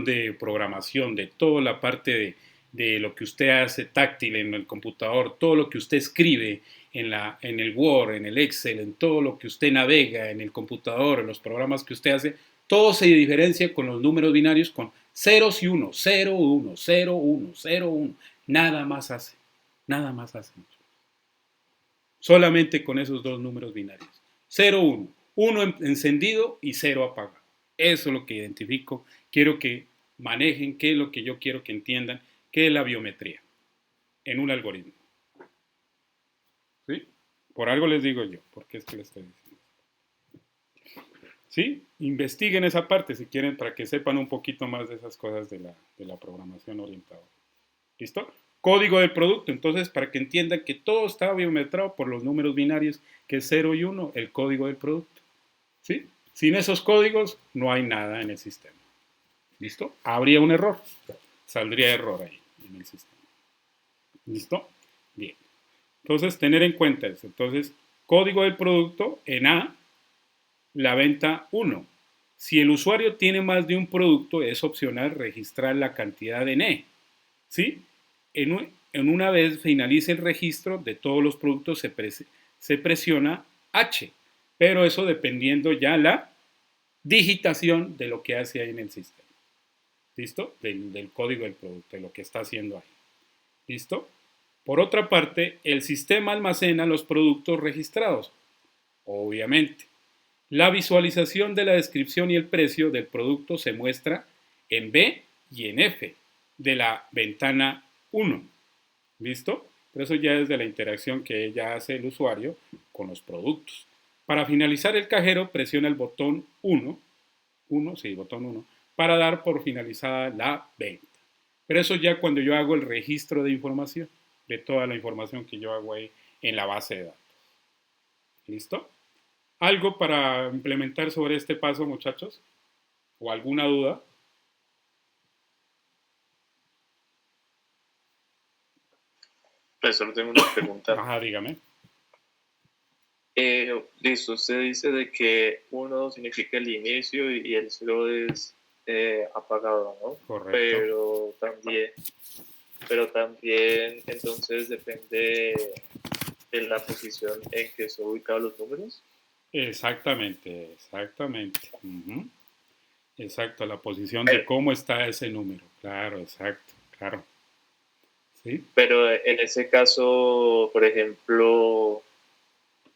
de programación, de toda la parte de lo que usted hace táctil en el computador, todo lo que usted escribe en el Word, en el Excel, en todo lo que usted navega en el computador, en los programas que usted hace, todo se diferencia con los números binarios con ceros y unos, 0, 1, 0, 1, 0, 1. Nada más hace. Nada más hace. Solamente con esos dos números binarios. 0, 1. 1 encendido y 0 apagado. Eso es lo que identifico. Quiero que manejen qué es lo que yo quiero que entiendan, qué es la biometría en un algoritmo. ¿Sí? Por algo les digo yo, porque es que les estoy diciendo. ¿Sí? Investiguen esa parte si quieren para que sepan un poquito más de esas cosas de la programación orientada. ¿Listo? Código del producto, entonces para que entiendan que todo está biometrado por los números binarios, que es 0 y 1, el código del producto. ¿Sí? Sin esos códigos no hay nada en el sistema. ¿Listo? Habría un error. Saldría error ahí en el sistema. ¿Listo? Bien. Entonces, tener en cuenta eso. Entonces, código del producto en A, la venta 1. Si el usuario tiene más de un producto, es opcional registrar la cantidad en E. ¿Sí? En una vez finalice el registro de todos los productos, se presiona H. Pero eso dependiendo ya la digitación de lo que hace ahí en el sistema. ¿Listo? Del código del producto, de lo que está haciendo ahí. ¿Listo? Por otra parte, el sistema almacena los productos registrados. Obviamente. La visualización de la descripción y el precio del producto se muestra en B y en F de la ventana 1. ¿Listo? Pero eso ya es de la interacción que ya hace el usuario con los productos. Para finalizar el cajero, presiona el botón 1, botón 1, para dar por finalizada la venta. Pero eso ya cuando yo hago el registro de información, de toda la información que yo hago ahí en la base de datos. ¿Listo? ¿Algo para implementar sobre este paso, muchachos? ¿O alguna duda? Pues solo tengo una pregunta. Ajá, dígame. Listo, usted dice de que 1 significa el inicio y el 0 es apagado, ¿no? Correcto. Pero también entonces depende de la posición en que se ubican los números. Exactamente, exactamente. Ujú. Exacto, la posición de cómo está ese número. Claro, exacto, claro. ¿Sí? Pero en ese caso, por ejemplo,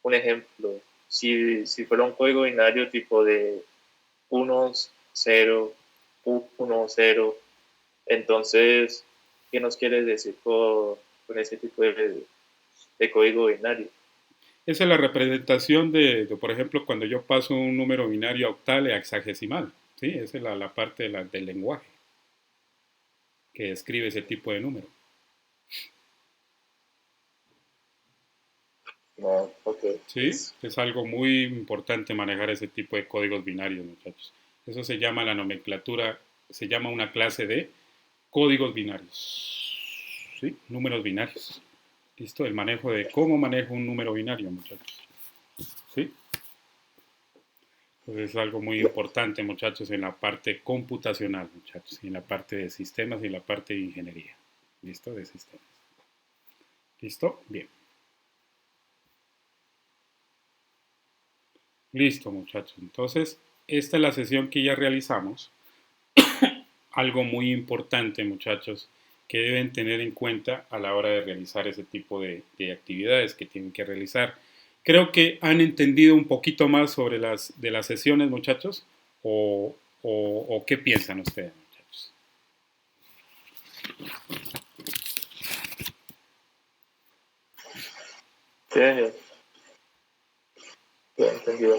un ejemplo, si fuera un código binario tipo de unos, 0, 1, 0, entonces, ¿qué nos quiere decir con ese tipo de código binario? Esa es la representación por ejemplo, cuando yo paso un número binario a octal a hexagesimal. ¿Sí? Esa es la parte del lenguaje que describe ese tipo de número. No, ok. ¿Sí? Es algo muy importante manejar ese tipo de códigos binarios, muchachos. Eso se llama la nomenclatura, se llama una clase de códigos binarios. ¿Sí? Números binarios. ¿Listo? El manejo de cómo manejo un número binario, muchachos. ¿Sí? Entonces es algo muy importante, muchachos, en la parte computacional, muchachos, y en la parte de sistemas y en la parte de ingeniería. ¿Listo? De sistemas. ¿Listo? Bien. Listo, muchachos. Entonces, esta es la sesión que ya realizamos. Algo muy importante, muchachos, que deben tener en cuenta a la hora de realizar ese tipo de actividades que tienen que realizar. Creo que han entendido un poquito más sobre de las sesiones, muchachos, o qué piensan ustedes, muchachos. Sí, entendido.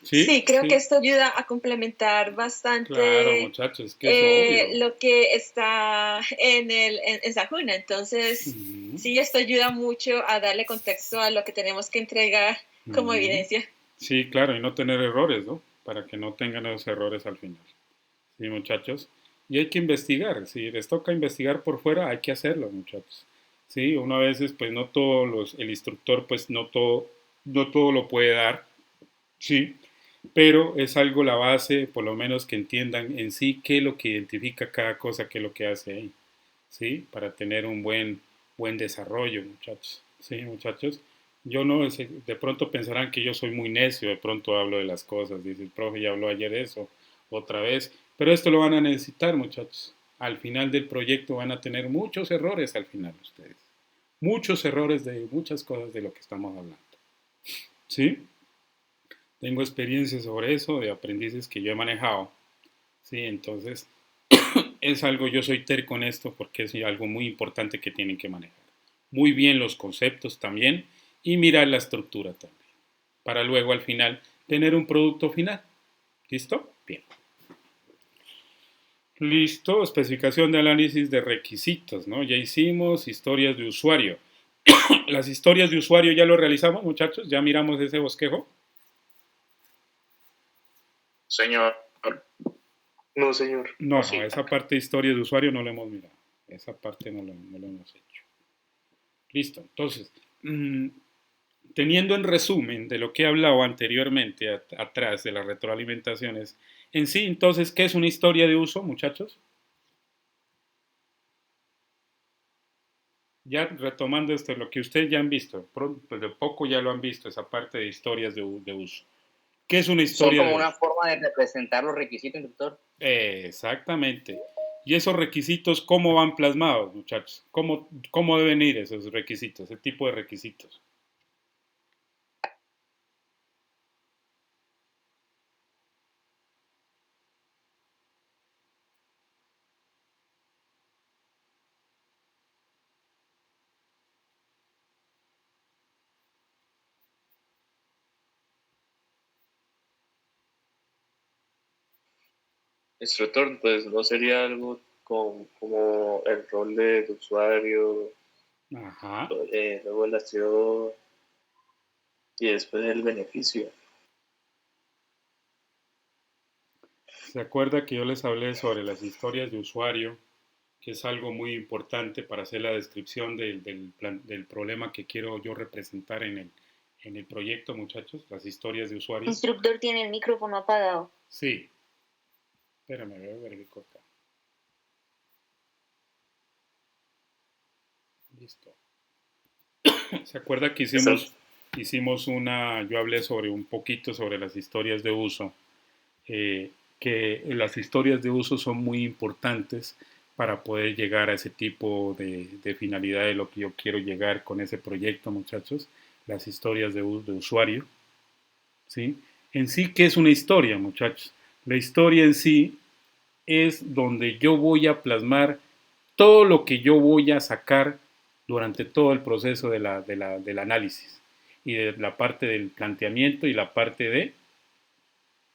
Sí, Sí, creo que sí, esto ayuda a complementar claro, bastante muchachos, que es obvio. lo que está en Sahuna. Entonces, Ujú, sí, esto ayuda mucho a darle contexto a lo que tenemos que entregar como ujú. evidencia. Sí, claro, y no tener errores, ¿no? Para que no tengan esos errores al final. Sí, muchachos. Y hay que investigar. Si les toca investigar por fuera, hay que hacerlo, muchachos. Sí, uno a veces, pues no todos el instructor, pues no todo lo puede dar, sí, pero es algo la base, por lo menos que entiendan en sí qué es lo que identifica cada cosa, qué es lo que hace ahí, sí, para tener un buen desarrollo, muchachos. Sí, muchachos. Yo no, de pronto pensarán que yo soy muy necio, de pronto hablo de las cosas, dice el profe, ya habló ayer eso, otra vez, pero esto lo van a necesitar, muchachos. Al final del proyecto van a tener muchos errores al final ustedes. Muchos errores de muchas cosas de lo que estamos hablando. ¿Sí? Tengo experiencia sobre eso de aprendices que yo he manejado. Sí, entonces es algo, yo soy terco en esto porque es algo muy importante que tienen que manejar. Muy bien los conceptos también y mirar la estructura también. Para luego al final tener un producto final. ¿Listo? Bien. Listo, especificación de análisis de requisitos, ¿no? Ya hicimos historias de usuario. Las historias de usuario ya lo realizamos, muchachos, ya miramos ese bosquejo. Señor. No, señor. No, Sí. esa parte de historia de usuario no la hemos mirado. Esa parte no lo hemos hecho. Listo, entonces, teniendo en resumen de lo que he hablado anteriormente atrás de las retroalimentaciones, en sí, entonces, ¿qué es una historia de uso, muchachos? Ya retomando esto, lo que ustedes ya han visto, pues de poco ya lo han visto, esa parte de historias de uso. ¿Qué es una Sí, historia como de una uso? forma de representar los requisitos, instructor. Exactamente. ¿Y esos requisitos cómo van plasmados, muchachos? ¿Cómo deben ir esos requisitos, ese tipo de requisitos? Instructor, pues no sería algo como el rol de usuario, Ajá. luego la acción y después el beneficio. ¿Se acuerda que yo les hablé sobre las historias de usuario, que es algo muy importante para hacer la descripción del problema que quiero yo representar en el proyecto, muchachos? Las historias de usuario. Instructor tiene el micrófono apagado. Sí. Espérame, voy a verificar acá. Listo. ¿Se acuerda que Está, hicimos? yo hablé un poquito sobre las historias de uso, que las historias de uso son muy importantes para poder llegar a ese tipo de finalidad de lo que yo quiero llegar con ese proyecto, muchachos, las historias de usuario, ¿sí? En sí, ¿qué es una historia, muchachos? La historia en sí es donde yo voy a plasmar todo lo que yo voy a sacar durante todo el proceso del análisis y de la parte del planteamiento y la parte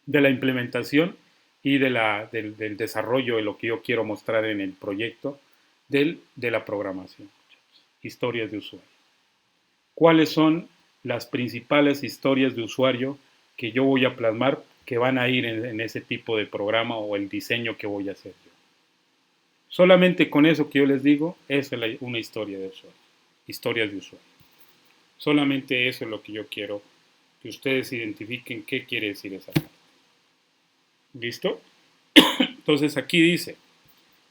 de la implementación y del desarrollo de lo que yo quiero mostrar en el proyecto de la programación. Historias de usuario. ¿Cuáles son las principales historias de usuario que yo voy a plasmar que van a ir en ese tipo de programa o el diseño que voy a hacer yo? Solamente con eso que yo les digo, es una historia de usuario. Historias de usuario. Solamente eso es lo que yo quiero que ustedes identifiquen qué quiere decir esa parte. ¿Listo? Entonces aquí dice,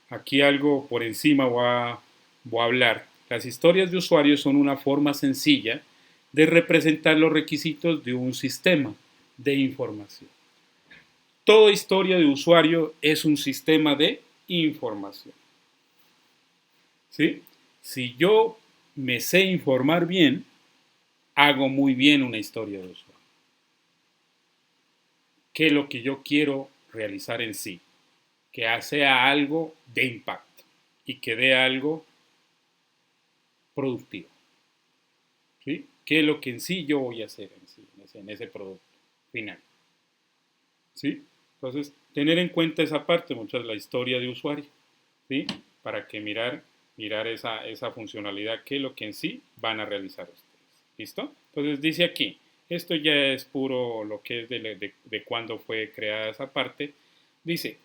aquí algo por encima voy a hablar. Las historias de usuario son una forma sencilla de representar los requisitos de un sistema de información. Toda historia de usuario es un sistema de información. ¿Sí? Si yo me sé informar bien, hago muy bien una historia de usuario. ¿Qué es lo que yo quiero realizar en sí? Que sea algo de impacto y que dé algo productivo. ¿Sí? ¿Qué es lo que en sí yo voy a hacer en sí, en ese producto final? ¿Sí? Entonces, tener en cuenta esa parte, la historia de usuario, ¿sí? Para que mirar esa funcionalidad, qué es lo que en sí van a realizar ustedes. ¿Listo? Entonces dice aquí, esto ya es puro lo que es de cuándo fue creada esa parte. Dice,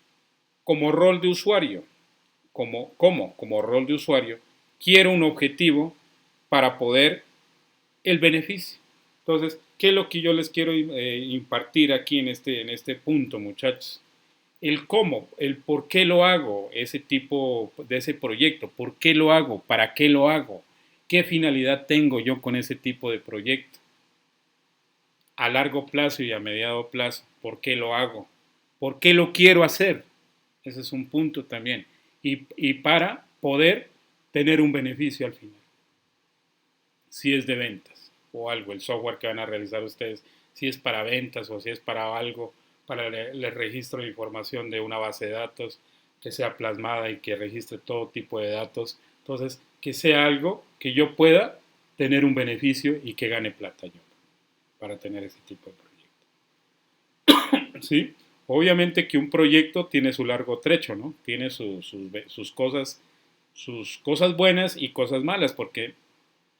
como rol de usuario, como rol de usuario, quiero un objetivo para poder el beneficio. Entonces, ¿qué es lo que yo les quiero impartir aquí en este punto, muchachos? El cómo, el por qué lo hago, ese tipo de ese proyecto, por qué lo hago, para qué lo hago, qué finalidad tengo yo con ese tipo de proyecto. A largo plazo y a mediano plazo, ¿por qué lo hago? ¿Por qué lo quiero hacer? Ese es un punto también. Y para poder tener un beneficio al final. Si es de ventas o algo, el software que van a realizar ustedes, si es para ventas o si es para algo, para el registro de información de una base de datos que sea plasmada y que registre todo tipo de datos. Entonces, que sea algo que yo pueda tener un beneficio y que gane plata yo para tener ese tipo de proyecto. ¿Sí? Obviamente que un proyecto tiene su largo trecho, ¿no? Tiene sus cosas buenas y cosas malas, porque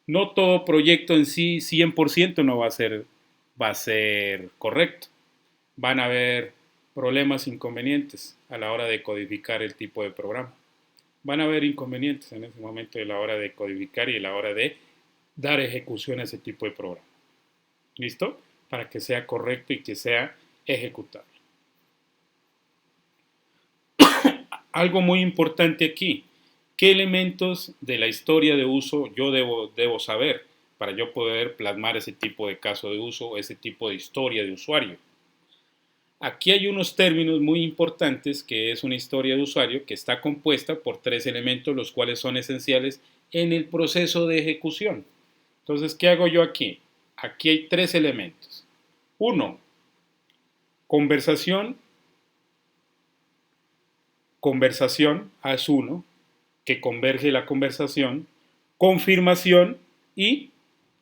no todo proyecto en sí 100% no va a ser correcto. Van a haber problemas, inconvenientes a la hora de codificar el tipo de programa. Van a haber inconvenientes en ese momento a la hora de codificar y a la hora de dar ejecución a ese tipo de programa. ¿Listo? Para que sea correcto y que sea ejecutable. Algo muy importante aquí. ¿Qué elementos de la historia de uso yo debo saber para yo poder plasmar ese tipo de caso de uso, ese tipo de historia de usuario? Aquí hay unos términos muy importantes que es una historia de usuario que está compuesta por 3 elementos, los cuales son esenciales en el proceso de ejecución. Entonces, ¿qué hago yo aquí? Aquí hay 3 elementos. 1. Conversación, es 1, que converge la conversación, confirmación y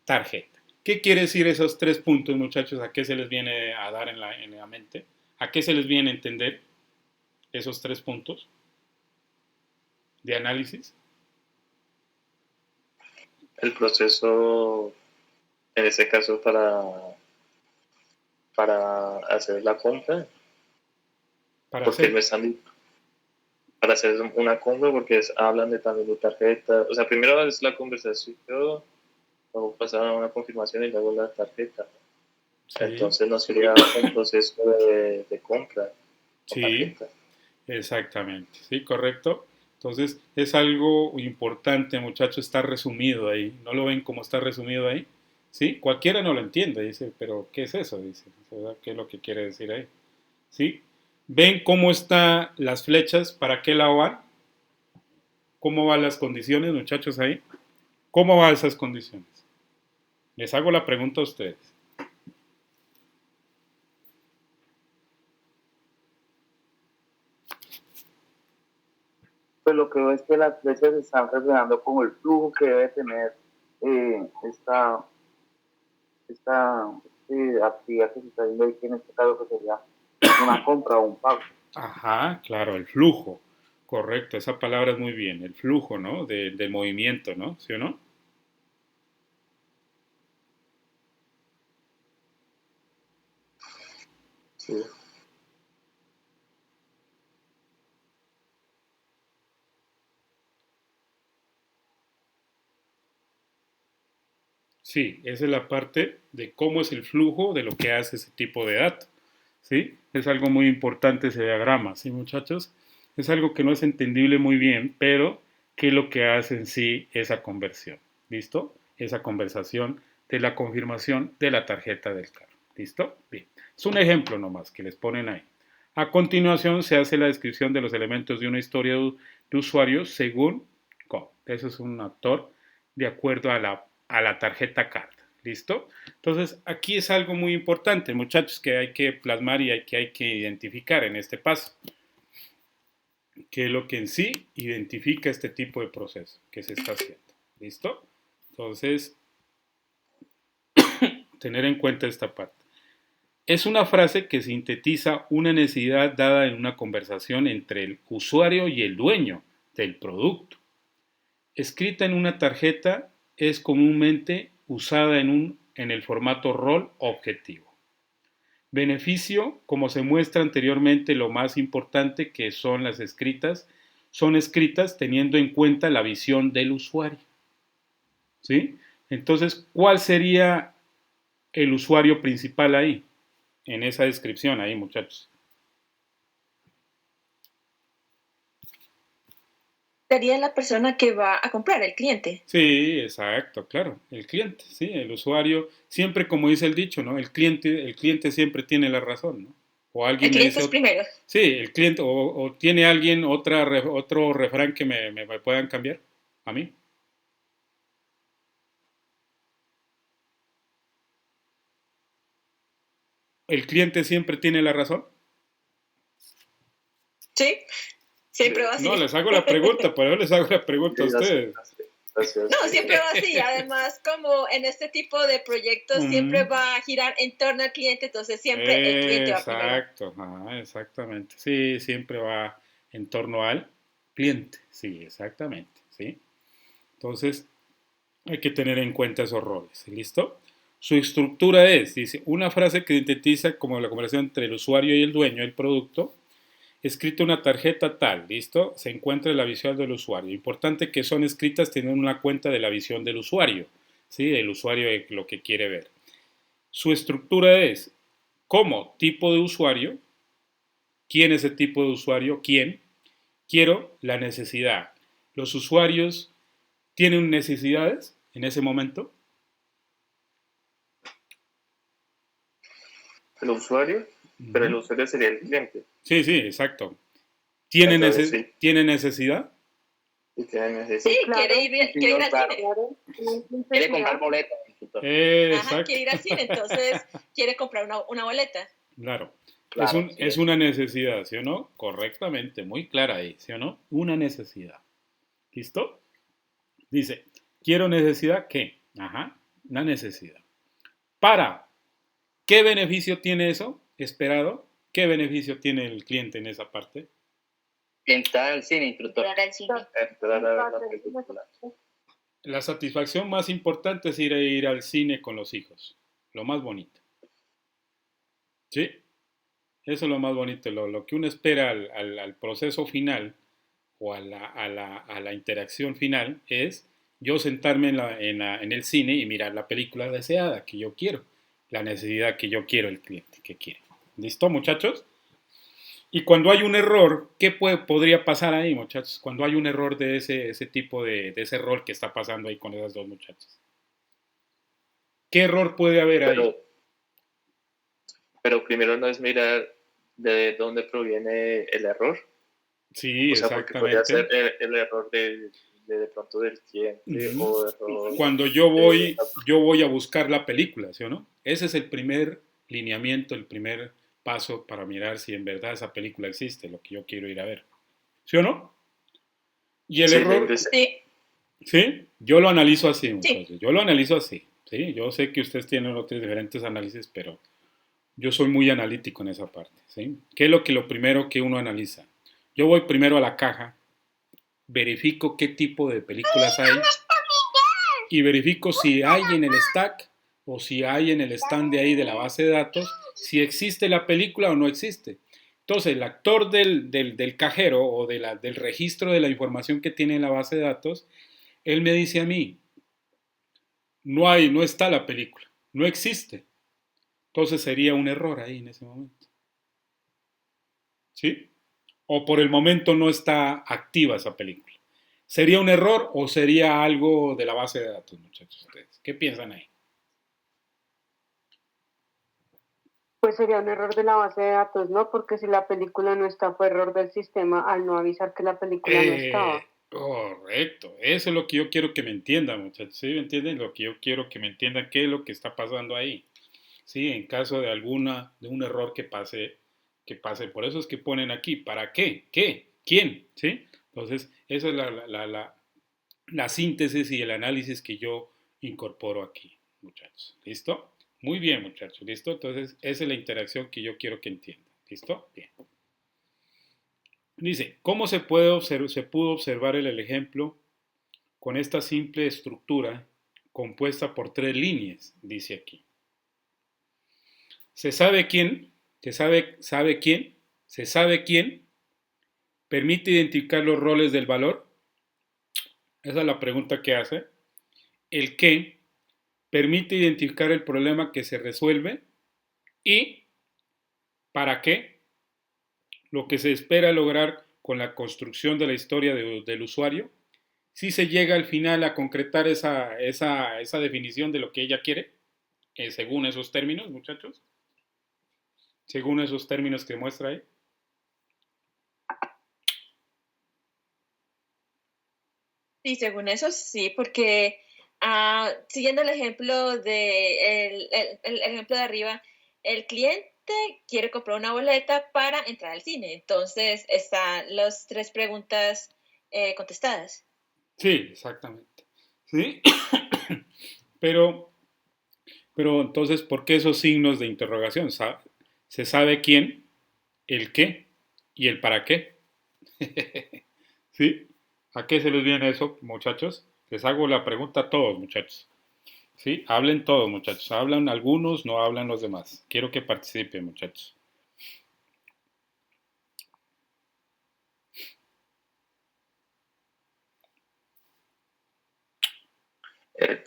tarjeta. ¿Qué quiere decir esos 3 puntos, muchachos? ¿A qué se les viene a dar en la mente? ¿A qué se les viene a entender esos 3 puntos de análisis? El proceso, en ese caso, para hacer la compra. Para hacer una compra, porque hablan también de tarjeta. O sea, primero es la conversación, luego pasar a una confirmación y luego la tarjeta. Sí. Entonces no sería un proceso de compra. Sí, tarjeta. Exactamente. Sí, correcto. Entonces es algo importante, muchachos, está resumido ahí. ¿No lo ven como está resumido ahí? ¿Sí? Cualquiera no lo entiende, dice, pero ¿qué es eso? Dice, ¿verdad? ¿Qué es lo que quiere decir ahí? ¿Sí? ¿Ven cómo están las flechas? ¿Para qué lado van? ¿Cómo van las condiciones, muchachos, ahí? ¿Cómo van esas condiciones? Les hago la pregunta a ustedes. Pues lo que veo es que las flechas están reflejando como el flujo que debe tener esta actividad que se está viendo aquí en este caso, que sería una compra o un pago. Ajá, claro, el flujo. Correcto, esa palabra es muy bien. El flujo, ¿no? Del movimiento, ¿no? ¿Sí o no? Sí. Sí, esa es la parte de cómo es el flujo de lo que hace ese tipo de dato. ¿Sí? Es algo muy importante ese diagrama, ¿sí, muchachos? Es algo que no es entendible muy bien, pero ¿qué es lo que hace en sí esa conversión? ¿Listo? Esa conversación de la confirmación de la tarjeta del carro. ¿Listo? Bien. Es un ejemplo nomás que les ponen ahí. A continuación se hace la descripción de los elementos de una historia de usuario según ¿cómo? Eso es un actor de acuerdo a la tarjeta card. ¿Listo? Entonces, aquí es algo muy importante, muchachos, que hay que plasmar y hay que identificar en este paso. ¿Qué es lo que en sí identifica este tipo de proceso que se está haciendo? ¿Listo? Entonces, tener en cuenta esta parte. Es una frase que sintetiza una necesidad dada en una conversación entre el usuario y el dueño del producto. Escrita en una tarjeta, es comúnmente usada en el formato rol objetivo. Beneficio, como se muestra anteriormente, lo más importante que son son escritas teniendo en cuenta la visión del usuario. ¿Sí? Entonces, ¿cuál sería el usuario principal ahí? En esa descripción ahí, muchachos. Sería la persona que va a comprar, el cliente. Sí, exacto, claro, el cliente, sí, el usuario, siempre como dice el dicho, ¿no? El cliente siempre tiene la razón, ¿no? O alguien El me cliente dice, es primero. sí, el cliente, o tiene alguien otro refrán que me puedan cambiar a mí. ¿El cliente siempre tiene la razón? Sí, siempre va No, así. les hago la pregunta, por eso les hago la pregunta a ustedes. Gracias. No, siempre va así. Además, como en este tipo de proyectos siempre va a girar en torno al cliente, entonces siempre el cliente va primero. Exacto, exactamente. Sí, siempre va en torno al cliente. Sí, exactamente. ¿Sí? Entonces, hay que tener en cuenta esos roles. ¿Listo? Su estructura es, dice, una frase que sintetiza como la conversación entre el usuario y el dueño del producto. Escrito una tarjeta tal, ¿listo? Se encuentra en la visión del usuario. Importante que son escritas teniendo una cuenta de la visión del usuario, ¿sí? Del usuario de lo que quiere ver. Su estructura es como tipo de usuario, quién es el tipo de usuario, quién, quiero la necesidad. Los usuarios tienen necesidades en ese momento. El usuario, pero el usuario sería el cliente. Sí, sí, exacto. ¿Tiene, Sí. ¿tiene necesidad? Sí, tiene necesidad. Sí, claro, quiere ir al cine. Quiere comprar boletas. Ajá, quiere ir al cine, entonces quiere comprar una boleta. Claro. Claro, Es una necesidad, ¿sí o no? Correctamente, muy clara ahí, ¿sí o no? Una necesidad. ¿Listo? Dice, quiero necesidad, ¿qué? Ajá, una necesidad. ¿Para qué beneficio tiene eso esperado? ¿Qué beneficio tiene el cliente en esa parte? Entrar al cine, instructor. Entrar a ver la película. La satisfacción más importante es ir al cine con los hijos. Lo más bonito. ¿Sí? Eso es lo más bonito. Lo que uno espera al proceso final o a la interacción final es yo sentarme en el cine y mirar la película deseada que yo quiero. La necesidad que yo quiero, el cliente que quiere. ¿Listo, muchachos? Y cuando hay un error, ¿qué podría pasar ahí, muchachos? Cuando hay un error de ese tipo de ese rol que está pasando ahí con esas dos muchachas. ¿Qué error puede haber ahí? Pero primero no es mirar de dónde proviene el error. Sí, o sea, exactamente. Porque podría ser el error de pronto del cliente o error... Cuando yo voy a buscar la película, ¿sí o no? Ese es el primer lineamiento, el primer paso para mirar si en verdad esa película existe, lo que yo quiero ir a ver. ¿Sí o no? Y el error... Sí, yo lo analizo así, muchachos. Yo lo analizo así. Sí, yo sé que ustedes tienen otros diferentes análisis, pero yo soy muy analítico en esa parte. ¿Sí? ¿Qué es lo primero que uno analiza? Yo voy primero a la caja, verifico qué tipo de películas hay y verifico si hay en el stack o si hay en el stand de ahí de la base de datos, si existe la película o no existe. Entonces, el actor del cajero o del registro de la información que tiene en la base de datos, él me dice a mí, no está la película, no existe. Entonces sería un error ahí en ese momento. ¿Sí? O por el momento no está activa esa película. ¿Sería un error o sería algo de la base de datos, muchachos? ¿Ustedes qué piensan ahí? Pues sería un error de la base de datos, ¿no? Porque si la película no está, fue error del sistema al no avisar que la película no estaba. Correcto. Eso es lo que yo quiero que me entiendan, muchachos. ¿Sí me entienden? Lo que yo quiero que me entiendan qué es lo que está pasando ahí. Sí, en caso de un error que pase. Por eso es que ponen aquí, ¿para qué? ¿Qué? ¿Quién? ¿Sí? Entonces, eso es la síntesis y el análisis que yo incorporo aquí, muchachos. ¿Listo? Muy bien, muchachos. ¿Listo? Entonces, esa es la interacción que yo quiero que entiendan. ¿Listo? Bien. Dice, ¿cómo se pudo observar el ejemplo con esta simple estructura compuesta por 3 líneas? Dice aquí. Se sabe quién, se sabe quién permite identificar los roles del valor. Esa es la pregunta que hace. El qué permite identificar el problema que se resuelve y para qué lo que se espera lograr con la construcción de la historia del usuario. Si se llega al final a concretar esa definición de lo que ella quiere, según esos términos, muchachos, según esos términos que muestra ahí. Sí, según eso sí, porque siguiendo el ejemplo el ejemplo de arriba, el cliente quiere comprar una boleta para entrar al cine, entonces están las 3 preguntas contestadas. Sí, exactamente. ¿Sí? Pero entonces, ¿por qué esos signos de interrogación? Se sabe quién, el qué y el para qué. ¿Sí? ¿A qué se les viene eso, muchachos? Les hago la pregunta a todos, muchachos. ¿Sí? Hablen todos, muchachos. Hablan algunos, no hablan los demás. Quiero que participen, muchachos.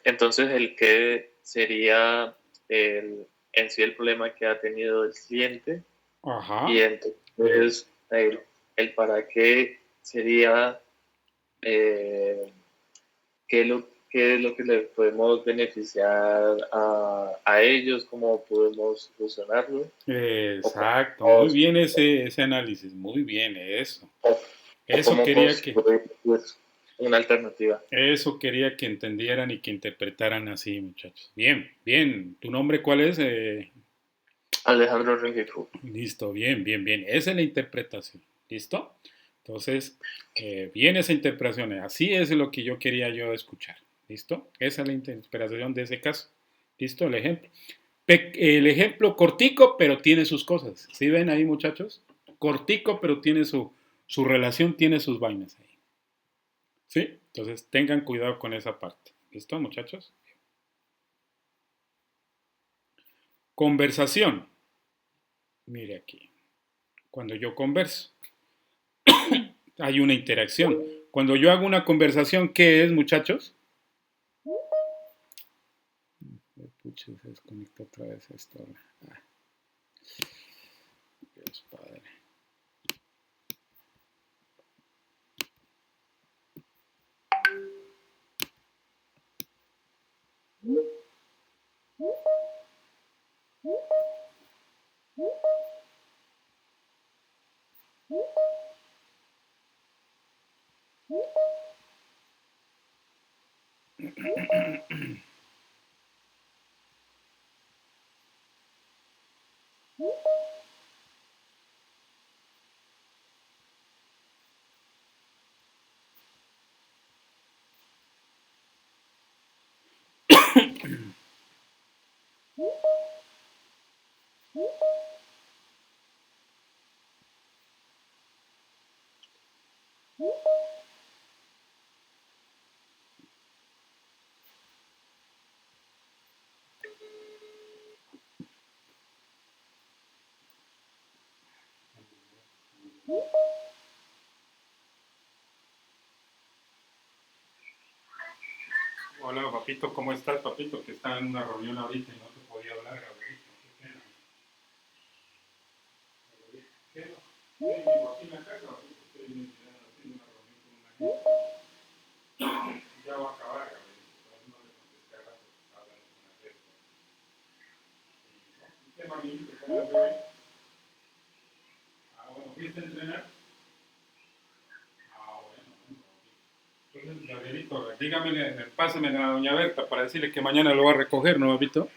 Entonces, el que sería en sí el problema que ha tenido el cliente. Ajá. Y entonces el para qué sería qué es lo que les podemos beneficiar a ellos, cómo podemos solucionarlo. Exacto, muy bien ese análisis, muy bien eso. Eso quería que una alternativa. Eso quería que entendieran y que interpretaran así, muchachos. Bien, bien. ¿Tu nombre cuál es? Alejandro Rengifo. Listo, bien. Esa es la interpretación. ¿Listo? Entonces, bien esa interpretación. Así es lo que yo quería escuchar. ¿Listo? Esa es la interpretación de ese caso. ¿Listo? El ejemplo. El ejemplo cortico, pero tiene sus cosas. ¿Sí ven ahí, muchachos? Cortico, pero tiene su relación, tiene sus vainas ahí. ¿Sí? Entonces, tengan cuidado con esa parte. ¿Listo, muchachos? Conversación. Mire aquí. Cuando yo converso, hay una interacción. Cuando yo hago una conversación, ¿qué es, muchachos? Pucha, se desconectó otra vez esto. Dios Padre. Hola, papito, ¿cómo estás, papito? Que estaba en una reunión ahorita y no te podía hablar, Gabrielito. Qué pena. ¿Qué? Aquí en la casa, papito, estoy haciendo una reunión con una gente. Ya va a acabar, Gabrielito. Todavía no le contesté a rato, estaba hablando con la red. ¿Qué, mamito? ¿Cómo te ve? Ah, bueno, ¿fuiste a entrenar? Ah, bueno. Entonces, Gabrielito, dígame, pásame a doña Berta para decirle que mañana lo va a recoger, ¿no, papito?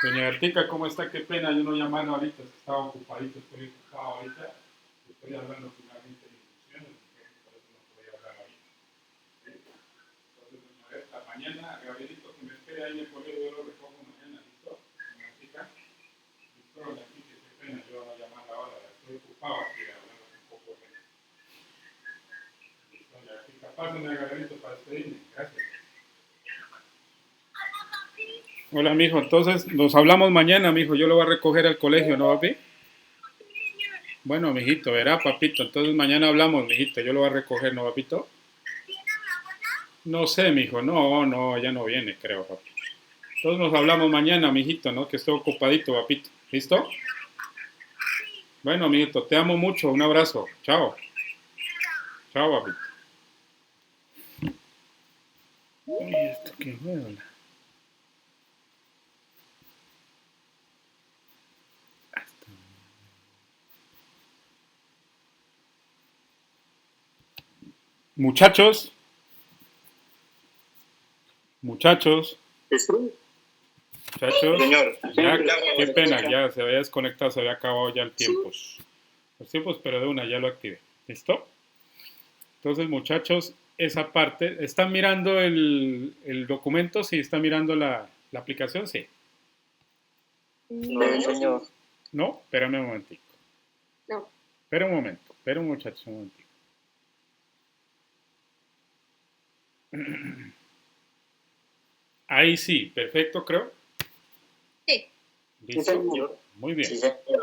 Doña Bertica, ¿cómo está? Qué pena, yo no llamarlo ahorita, estaba ocupadito, estoy ocupado ahorita. Estoy hablando finalmente de instrucciones, por eso no podía hablar ahorita. Entonces, doña Berta, mañana, Gabrielito, que me espere ahí en el colegio, yo lo recojo mañana, ¿listo? Doña Bertica, listo, doña Bertica, qué pena, yo no llamar ahora, estoy ocupado aquí, hablando un poco de eso. Listo, doña Bertica, pásenme a Gabrielito para despedirme, gracias. Hola, mijo. Entonces, nos hablamos mañana, mijo. Yo lo voy a recoger al colegio, ¿no, papi? Bueno, mijito, verá, papito. Entonces, mañana hablamos, mijito. Yo lo voy a recoger, ¿no, papito? No sé, mijo. No, ya no viene, creo, papi. Entonces, nos hablamos mañana, mijito, ¿no? Que estoy ocupadito, papito. ¿Listo? Bueno, mijito, te amo mucho. Un abrazo. Chao. Chao, papito. Uy, esto qué huevo. Muchachos, muchachos, Señor. ya, qué pena, ya se había desconectado, se había acabado ya el tiempo. Los tiempos, pero de una, ya lo activé. ¿Listo? Entonces, muchachos, esa parte, ¿están mirando el documento? Sí, ¿están mirando la aplicación? Sí. No, señor. ¿No? Espérame un momentico. No. Espera un momento, espera un muchacho, un momentico. Ahí sí, perfecto, creo. Sí. ¿Listo? Muy bien. Sí, señor.